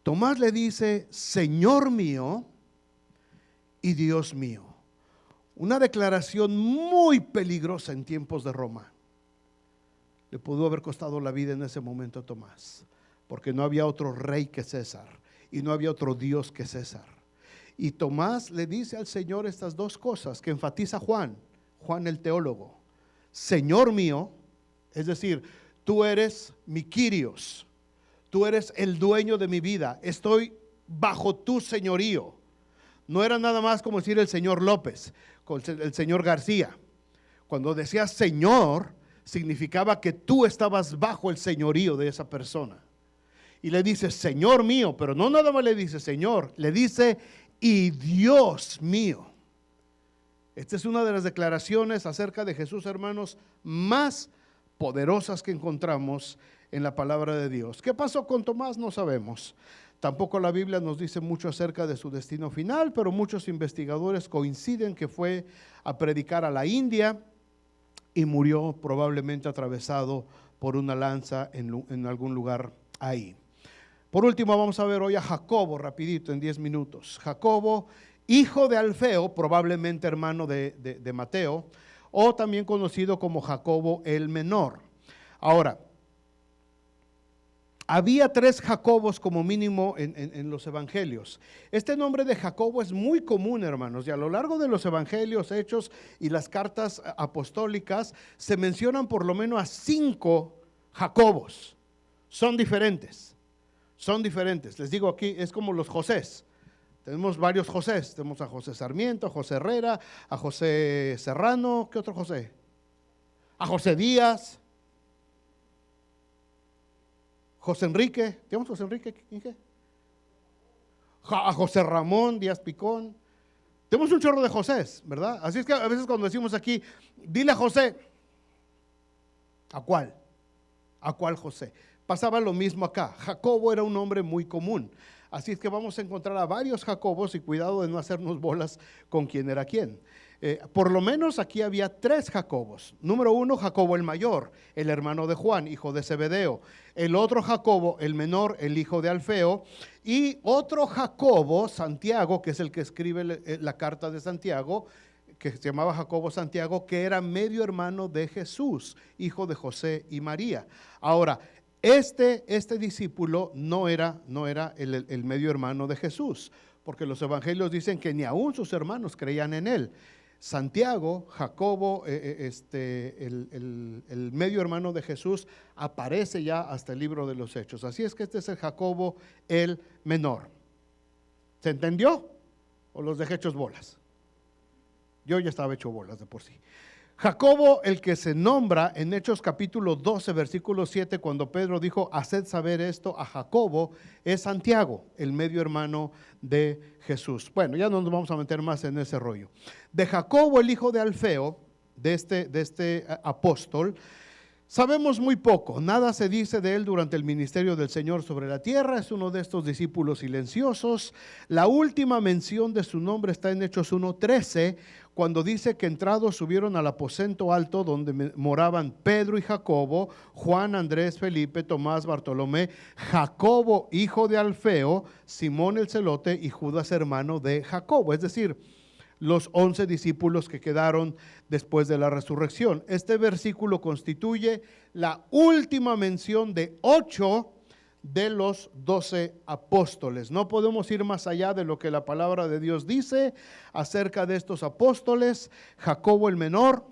Tomás le dice: Señor mío y Dios mío. Una declaración muy peligrosa en tiempos de Roma. Le pudo haber costado la vida en ese momento a Tomás, porque no había otro rey que César y no había otro Dios que César. Y Tomás le dice al Señor estas dos cosas que enfatiza Juan el teólogo: Señor mío, es decir, tú eres mi Kyrios, tú eres el dueño de mi vida, estoy bajo tu señorío. No era nada más como decir el señor López, el señor García. Cuando decía Señor, significaba que tú estabas bajo el señorío de esa persona. Y le dice: Señor mío, pero no nada más le dice Señor, le dice: y Dios mío. Esta es una de las declaraciones acerca de Jesús, hermanos, más poderosas que encontramos en la palabra de Dios. ¿Qué pasó con Tomás? No sabemos. Tampoco la Biblia nos dice mucho acerca de su destino final, pero muchos investigadores coinciden que fue a predicar a la India y murió probablemente atravesado por una lanza en algún lugar ahí. Por último, vamos a ver hoy a Jacobo, rapidito, en 10 minutos. Jacobo, hijo de Alfeo, probablemente hermano de Mateo, o también conocido como Jacobo el menor. Ahora, había 3 Jacobos como mínimo en los evangelios. Este nombre de Jacobo es muy común, hermanos, y a lo largo de los evangelios, hechos y las cartas apostólicas se mencionan por lo menos a 5 Jacobos. Son diferentes. Les digo, aquí es como los Josés. Tenemos varios Josés. Tenemos a José Sarmiento, a José Herrera, a José Serrano. ¿Qué otro José? A José Díaz. José Enrique, ¿tenemos José Enrique? ¿Qué? A José Ramón Díaz Picón. Tenemos un chorro de Josés, ¿verdad? Así es que a veces cuando decimos aquí, dile a José, ¿a cuál? ¿A cuál José? Pasaba lo mismo acá. Jacobo era un nombre muy común. Así es que vamos a encontrar a varios Jacobos y cuidado de no hacernos bolas con quién era quién. Por lo menos aquí había 3 Jacobos. Número 1, Jacobo el mayor, el hermano de Juan, hijo de Zebedeo. El otro Jacobo, el menor, el hijo de Alfeo. Y otro Jacobo, Santiago, que es el que escribe la carta de Santiago, que se llamaba Jacobo Santiago, que era medio hermano de Jesús, hijo de José y María. Ahora, este discípulo no era el medio hermano de Jesús, porque los evangelios dicen que ni aún sus hermanos creían en él. Santiago, Jacobo, el medio hermano de Jesús, aparece ya hasta el libro de los Hechos. Así es que este es el Jacobo el menor. ¿Se entendió? ¿O los dejé hechos bolas? Yo ya estaba hecho bolas de por sí. Jacobo, el que se nombra en Hechos capítulo 12, versículo 7, cuando Pedro dijo, haced saber esto a Jacobo, es Santiago, el medio hermano de Jesús. Bueno, ya no nos vamos a meter más en ese rollo. De Jacobo, el hijo de Alfeo, de este apóstol, sabemos muy poco, nada se dice de él durante el ministerio del Señor sobre la tierra. Es uno de estos discípulos silenciosos. La última mención de su nombre está en Hechos 1:13, cuando dice que entrados subieron al aposento alto donde moraban Pedro y Jacobo, Juan, Andrés, Felipe, Tomás, Bartolomé, Jacobo, hijo de Alfeo, Simón el celote y Judas, hermano de Jacobo. Es decir, los 11 discípulos que quedaron después de la resurrección. Este versículo constituye la última mención de 8 de los 12 apóstoles. No podemos ir más allá de lo que la palabra de Dios dice acerca de estos apóstoles. Jacobo el menor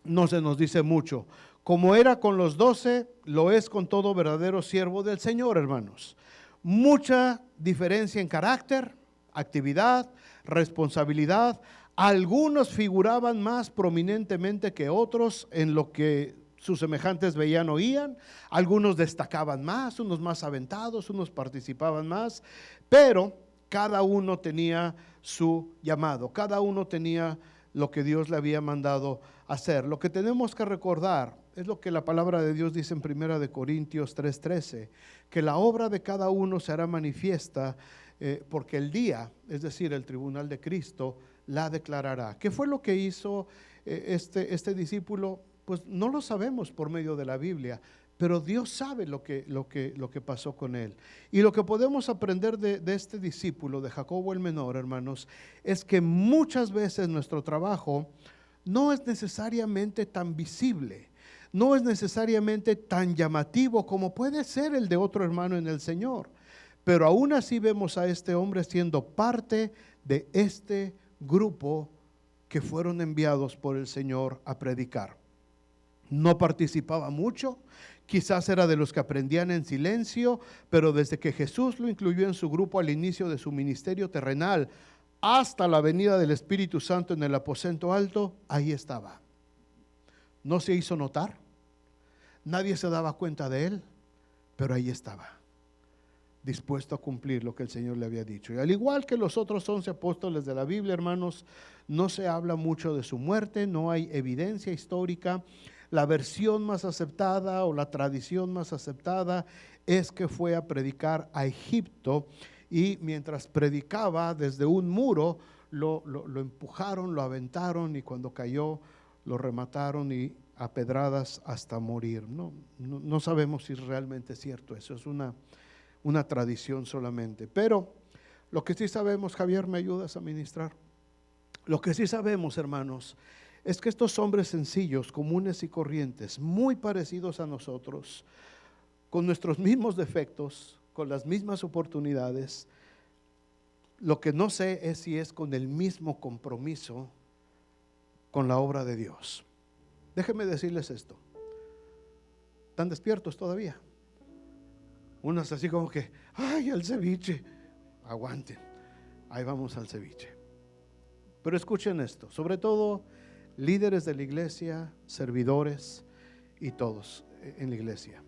no se nos dice mucho. Como era con los 12, lo es con todo verdadero siervo del Señor, hermanos. Mucha diferencia en carácter, actividad, responsabilidad. Algunos figuraban más prominentemente que otros en lo que sus semejantes veían, oían. Algunos destacaban más, unos más aventados, unos participaban más, pero cada uno tenía su llamado, cada uno tenía lo que Dios le había mandado hacer. Lo que tenemos que recordar es lo que la palabra de Dios dice en 1 Corintios 3:13, que la obra de cada uno se hará manifiesta, porque el día, es decir, el tribunal de Cristo, la declarará. ¿Qué fue lo que hizo este discípulo? Pues no lo sabemos por medio de la Biblia, pero Dios sabe lo que pasó con él. Y lo que podemos aprender de este discípulo, de Jacobo el menor, hermanos, es que muchas veces nuestro trabajo no es necesariamente tan visible, no es necesariamente tan llamativo como puede ser el de otro hermano en el Señor. Pero aún así vemos a este hombre siendo parte de este grupo que fueron enviados por el Señor a predicar. No participaba mucho, quizás era de los que aprendían en silencio, pero desde que Jesús lo incluyó en su grupo al inicio de su ministerio terrenal, hasta la venida del Espíritu Santo en el aposento alto, ahí estaba. No se hizo notar, nadie se daba cuenta de él, pero ahí estaba, dispuesto a cumplir lo que el Señor le había dicho. Y al igual que los otros 11 apóstoles de la Biblia, hermanos, no se habla mucho de su muerte, no hay evidencia histórica. La versión más aceptada o la tradición más aceptada es que fue a predicar a Egipto, y mientras predicaba desde un muro lo empujaron, lo aventaron, y cuando cayó lo remataron y a pedradas hasta morir. No sabemos si realmente es cierto eso, es una tradición solamente. Pero lo que sí sabemos, Javier, ¿me ayudas a ministrar? Lo que sí sabemos, hermanos, es que estos hombres sencillos, comunes y corrientes, muy parecidos a nosotros, con nuestros mismos defectos, con las mismas oportunidades, lo que no sé es si es con el mismo compromiso con la obra de Dios. Déjenme decirles esto: ¿están despiertos todavía? Unos así como que, ¡ay, el ceviche! Aguanten, ahí vamos al ceviche. Pero escuchen esto, sobre todo líderes de la iglesia, servidores y todos en la iglesia.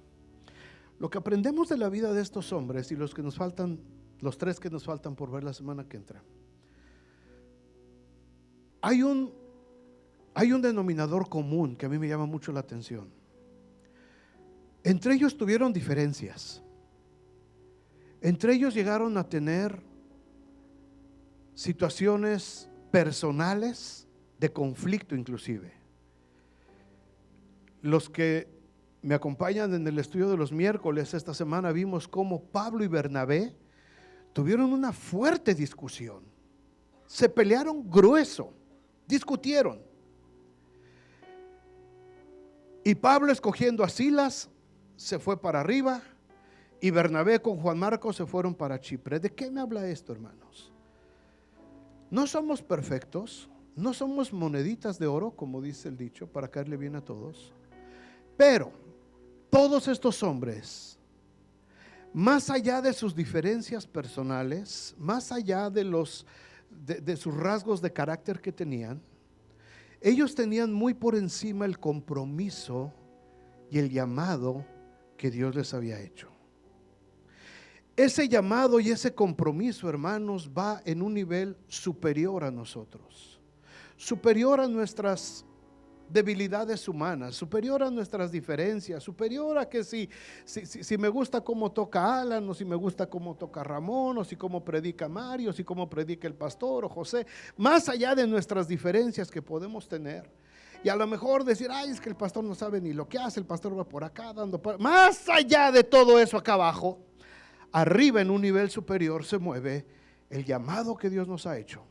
Lo que aprendemos de la vida de estos hombres y los que nos faltan, los 3 que nos faltan por ver la semana que entra, hay un denominador común que a mí me llama mucho la atención. Entre ellos tuvieron diferencias, Entre ellos llegaron a tener situaciones personales de conflicto inclusive. Los que me acompañan en el estudio de los miércoles esta semana vimos cómo Pablo y Bernabé tuvieron una fuerte discusión. Se pelearon grueso, discutieron. Y Pablo, escogiendo a Silas, se fue para arriba, y Bernabé con Juan Marcos se fueron para Chipre. ¿De qué me habla esto, hermanos? No somos perfectos, no somos moneditas de oro, como dice el dicho, para caerle bien a todos. Pero todos estos hombres, más allá de sus diferencias personales, más allá de sus rasgos de carácter que tenían, ellos tenían muy por encima el compromiso y el llamado que Dios les había hecho. Ese llamado y ese compromiso, hermanos, va en un nivel superior a nosotros, superior a nuestras debilidades humanas, superior a nuestras diferencias, superior a que si me gusta cómo toca Alan, o si me gusta cómo toca Ramón, o si cómo predica Mario, o si cómo predica el pastor o José, más allá de nuestras diferencias que podemos tener. Y a lo mejor decir, ay, es que el pastor no sabe ni lo que hace, el pastor va por acá dando, más allá de todo eso acá abajo, arriba en un nivel superior se mueve el llamado que Dios nos ha hecho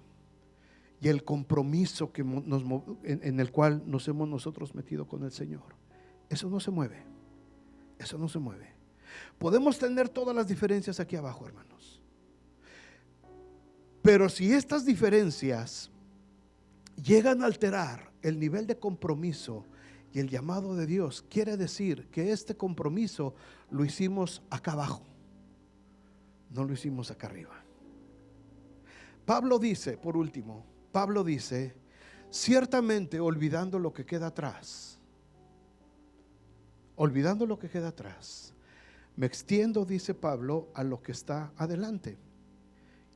y el compromiso en el cual nos hemos nosotros metido con el Señor. Eso no se mueve, eso no se mueve. Podemos tener todas las diferencias aquí abajo, hermanos, pero si estas diferencias llegan a alterar el nivel de compromiso y el llamado de Dios, quiere decir que este compromiso lo hicimos acá abajo, no lo hicimos acá arriba. Pablo dice, por último, ciertamente olvidando lo que queda atrás, me extiendo, dice Pablo, a lo que está adelante.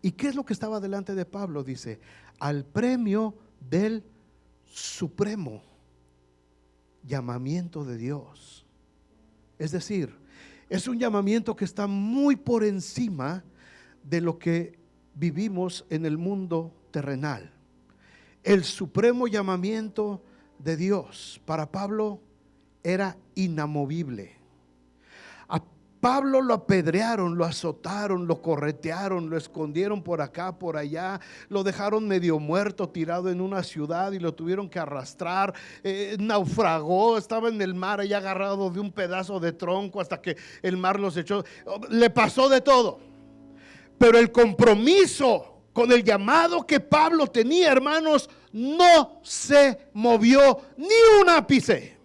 ¿Y qué es lo que estaba delante de Pablo? Dice, al premio del supremo llamamiento de Dios. Es decir, es un llamamiento que está muy por encima de lo que vivimos en el mundo terrenal. El supremo llamamiento de Dios para Pablo era inamovible. A Pablo lo apedrearon, lo azotaron, lo corretearon, lo escondieron por acá, por allá, lo dejaron medio muerto, tirado en una ciudad y lo tuvieron que arrastrar, naufragó, estaba en el mar allá agarrado de un pedazo de tronco hasta que el mar los echó. Le pasó de todo, pero el compromiso con el llamado que Pablo tenía, hermanos, no se movió ni un ápice.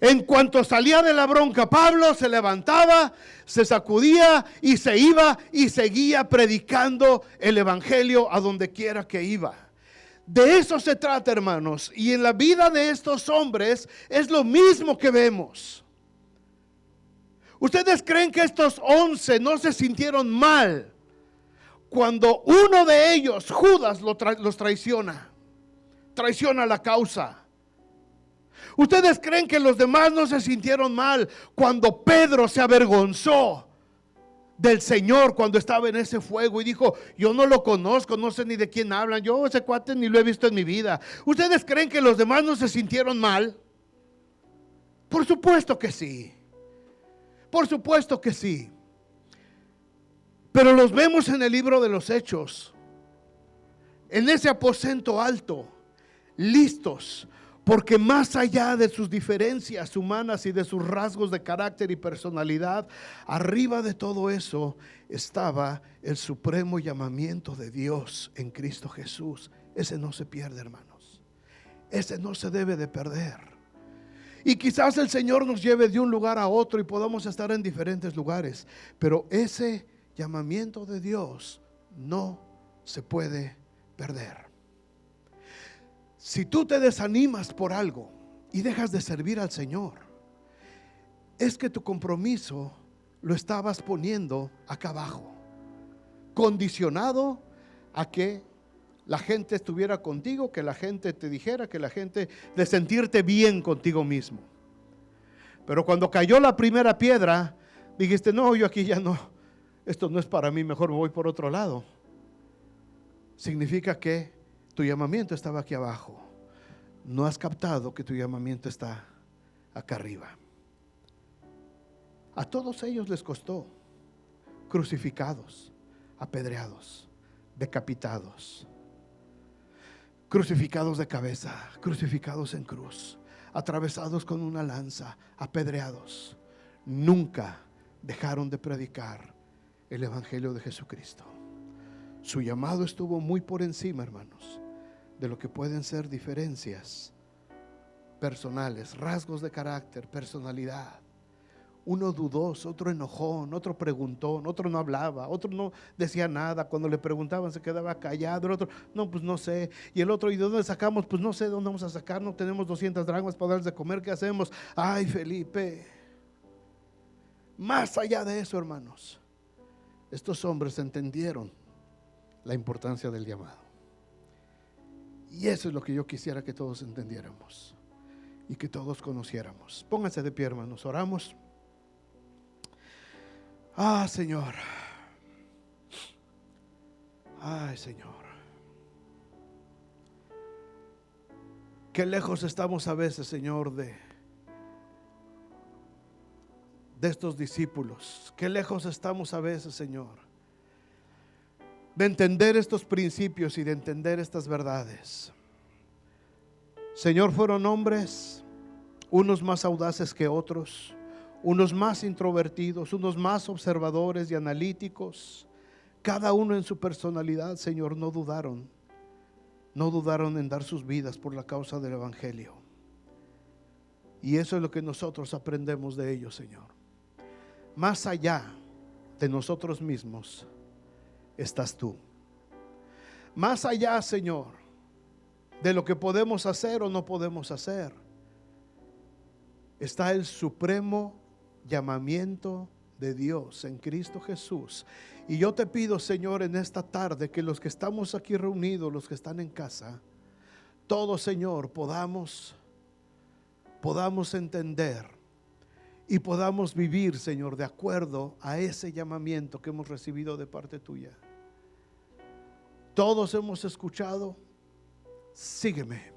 En cuanto salía de la bronca, Pablo se levantaba, se sacudía y se iba y seguía predicando el evangelio a donde quiera que iba. De eso se trata, hermanos, y en la vida de estos hombres es lo mismo que vemos. ¿Ustedes creen que estos 11 no se sintieron mal cuando uno de ellos, Judas, los traiciona la causa? ¿Ustedes creen que los demás no se sintieron mal cuando Pedro se avergonzó del Señor cuando estaba en ese fuego y dijo, yo no lo conozco, no sé ni de quién hablan, yo ese cuate ni lo he visto en mi vida? ¿Ustedes creen que los demás no se sintieron mal? Por supuesto que sí, por supuesto que sí. Pero los vemos en el libro de los Hechos, en ese aposento alto, listos, porque más allá de sus diferencias humanas y de sus rasgos de carácter y personalidad, arriba de todo eso estaba el supremo llamamiento de Dios en Cristo Jesús. Ese no se pierde, hermanos, ese no se debe de perder. Y quizás el Señor nos lleve de un lugar a otro y podamos estar en diferentes lugares, pero ese llamamiento de Dios no se puede perder. Si tú te desanimas por algo y dejas de servir al Señor, es que tu compromiso lo estabas poniendo acá abajo, condicionado a que la gente estuviera contigo, que la gente te dijera, que la gente, de sentirte bien contigo mismo. Pero cuando cayó la primera piedra, dijiste, no, yo aquí ya no esto no es para mí, mejor me voy por otro lado. Significa que tu llamamiento estaba aquí abajo. No has captado que tu llamamiento está acá arriba. A todos ellos les costó: crucificados, apedreados, decapitados, crucificados de cabeza, crucificados en cruz, atravesados con una lanza, apedreados. Nunca dejaron de predicar el evangelio de Jesucristo. Su llamado estuvo muy por encima, hermanos, de lo que pueden ser diferencias personales, rasgos de carácter, personalidad. Uno dudoso, otro enojón, otro preguntón, otro no hablaba, otro no decía nada. Cuando le preguntaban se quedaba callado. El otro, no, pues no sé. Y el otro, ¿y de dónde sacamos? Pues no sé de dónde vamos a sacar. No tenemos 200 dracmas para darles de comer. ¿Qué hacemos? Ay, Felipe. Más allá de eso, hermanos, estos hombres entendieron la importancia del llamado. Y eso es lo que yo quisiera que todos entendiéramos y que todos conociéramos. Pónganse de pie, hermanos, oramos. Señor. Ay, Señor. Qué lejos estamos a veces, Señor, de estos discípulos. Qué lejos estamos a veces, Señor, de entender estos principios y de entender estas verdades. Señor, fueron hombres, unos más audaces que otros, unos más introvertidos, unos más observadores y analíticos. Cada uno en su personalidad, Señor, no dudaron en dar sus vidas por la causa del evangelio. Y eso es lo que nosotros aprendemos de ellos, Señor. Más allá de nosotros mismos estás tú. Más allá, Señor, de lo que podemos hacer o no podemos hacer, está el supremo llamamiento de Dios en Cristo Jesús. Y yo te pido, Señor, en esta tarde, que los que estamos aquí reunidos, los que están en casa, todos, Señor, podamos entender y podamos vivir, Señor, de acuerdo a ese llamamiento que hemos recibido de parte tuya. Todos hemos escuchado: sígueme.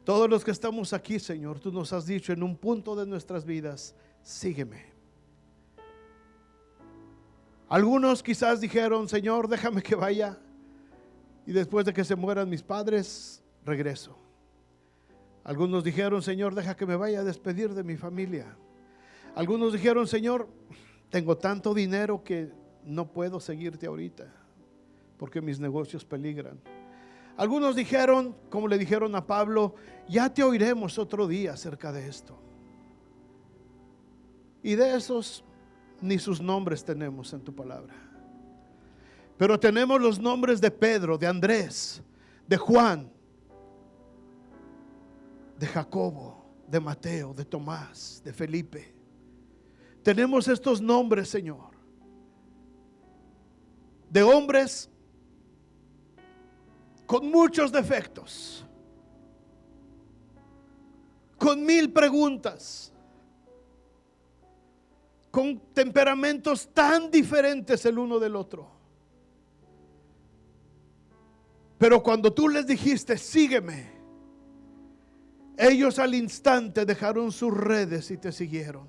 Todos los que estamos aquí, Señor, tú nos has dicho en un punto de nuestras vidas: sígueme. Algunos quizás dijeron: Señor, déjame que vaya y después de que se mueran mis padres, regreso. Algunos dijeron: Señor, deja que me vaya a despedir de mi familia. Algunos dijeron: Señor, tengo tanto dinero que no puedo seguirte ahorita porque mis negocios peligran. Algunos dijeron, como le dijeron a Pablo: ya te oiremos otro día acerca de esto. Y de esos ni sus nombres tenemos en tu palabra, pero tenemos los nombres de Pedro, de Andrés, de Juan, de Jacobo, de Mateo, de Tomás, de Felipe. Tenemos estos nombres, Señor, de hombres con muchos defectos, con 1000 preguntas, con temperamentos tan diferentes el uno del otro. Pero cuando tú les dijiste: sígueme, ellos al instante dejaron sus redes y te siguieron.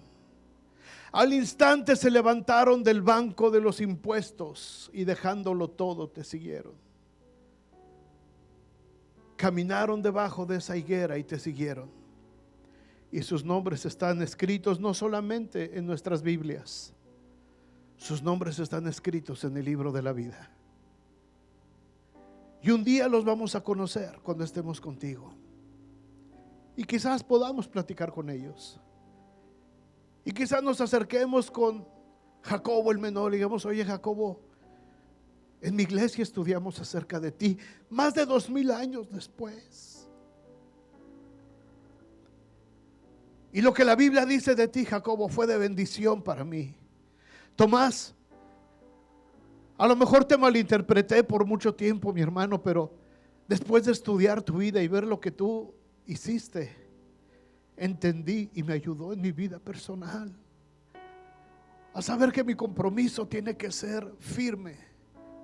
Al instante se levantaron del banco de los impuestos y dejándolo todo te siguieron. Caminaron debajo de esa higuera y te siguieron. Y sus nombres están escritos no solamente en nuestras Biblias, sus nombres están escritos en el libro de la vida. Y un día los vamos a conocer cuando estemos contigo. Y quizás podamos platicar con ellos. Y quizás nos acerquemos con Jacobo el menor y digamos: oye, Jacobo, en mi iglesia estudiamos acerca de ti más de 2000 años después. Y lo que la Biblia dice de ti, Jacobo, fue de bendición para mí. Tomás, a lo mejor te malinterpreté por mucho tiempo, mi hermano, pero después de estudiar tu vida y ver lo que tú hiciste, entendí y me ayudó en mi vida personal. a saber que mi compromiso tiene que ser firme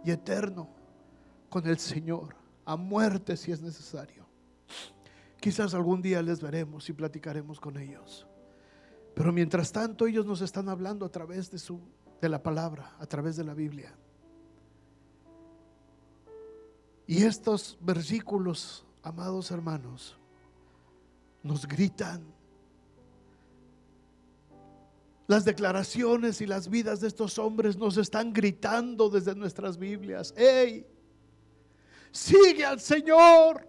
y eterno con el Señor, a muerte si es necesario. Quizás algún día les veremos y platicaremos con ellos, pero mientras tanto ellos nos están hablando a través de la palabra, a través de la Biblia. Y estos versículos, amados hermanos, nos gritan. Las declaraciones y las vidas de estos hombres nos están gritando desde nuestras Biblias: ¡hey! Sigue al Señor.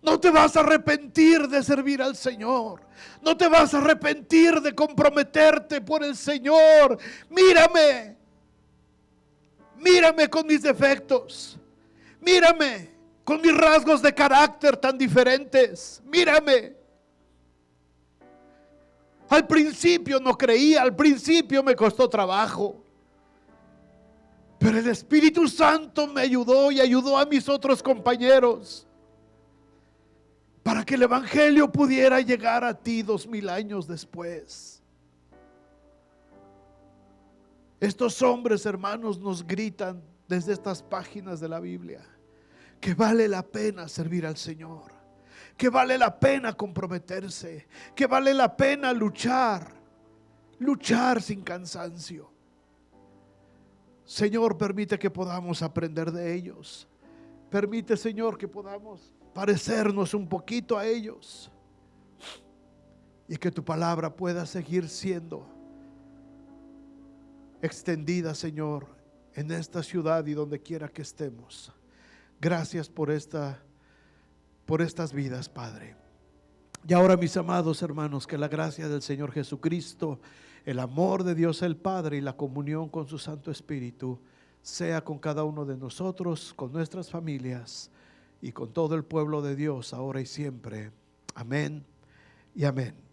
No te vas a arrepentir de servir al Señor. No te vas a arrepentir de comprometerte por el Señor. Mírame. Mírame con mis defectos. Mírame con mis rasgos de carácter tan diferentes. Mírame. Al principio no creía, al principio me costó trabajo, pero el Espíritu Santo me ayudó y ayudó a mis otros compañeros para que el Evangelio pudiera llegar a ti 2000 años después. Estos hombres, hermanos, nos gritan desde estas páginas de la Biblia que vale la pena servir al Señor, que vale la pena comprometerse, que vale la pena luchar sin cansancio. Señor, permite que podamos aprender de ellos. Permite, Señor, que podamos parecernos un poquito a ellos y que tu palabra pueda seguir siendo extendida, Señor, en esta ciudad y donde quiera que estemos. Gracias por estas vidas, Padre. Y ahora, mis amados hermanos, que la gracia del Señor Jesucristo, el amor de Dios el Padre y la comunión con su Santo Espíritu sea con cada uno de nosotros, con nuestras familias y con todo el pueblo de Dios, ahora y siempre. Amén y amén.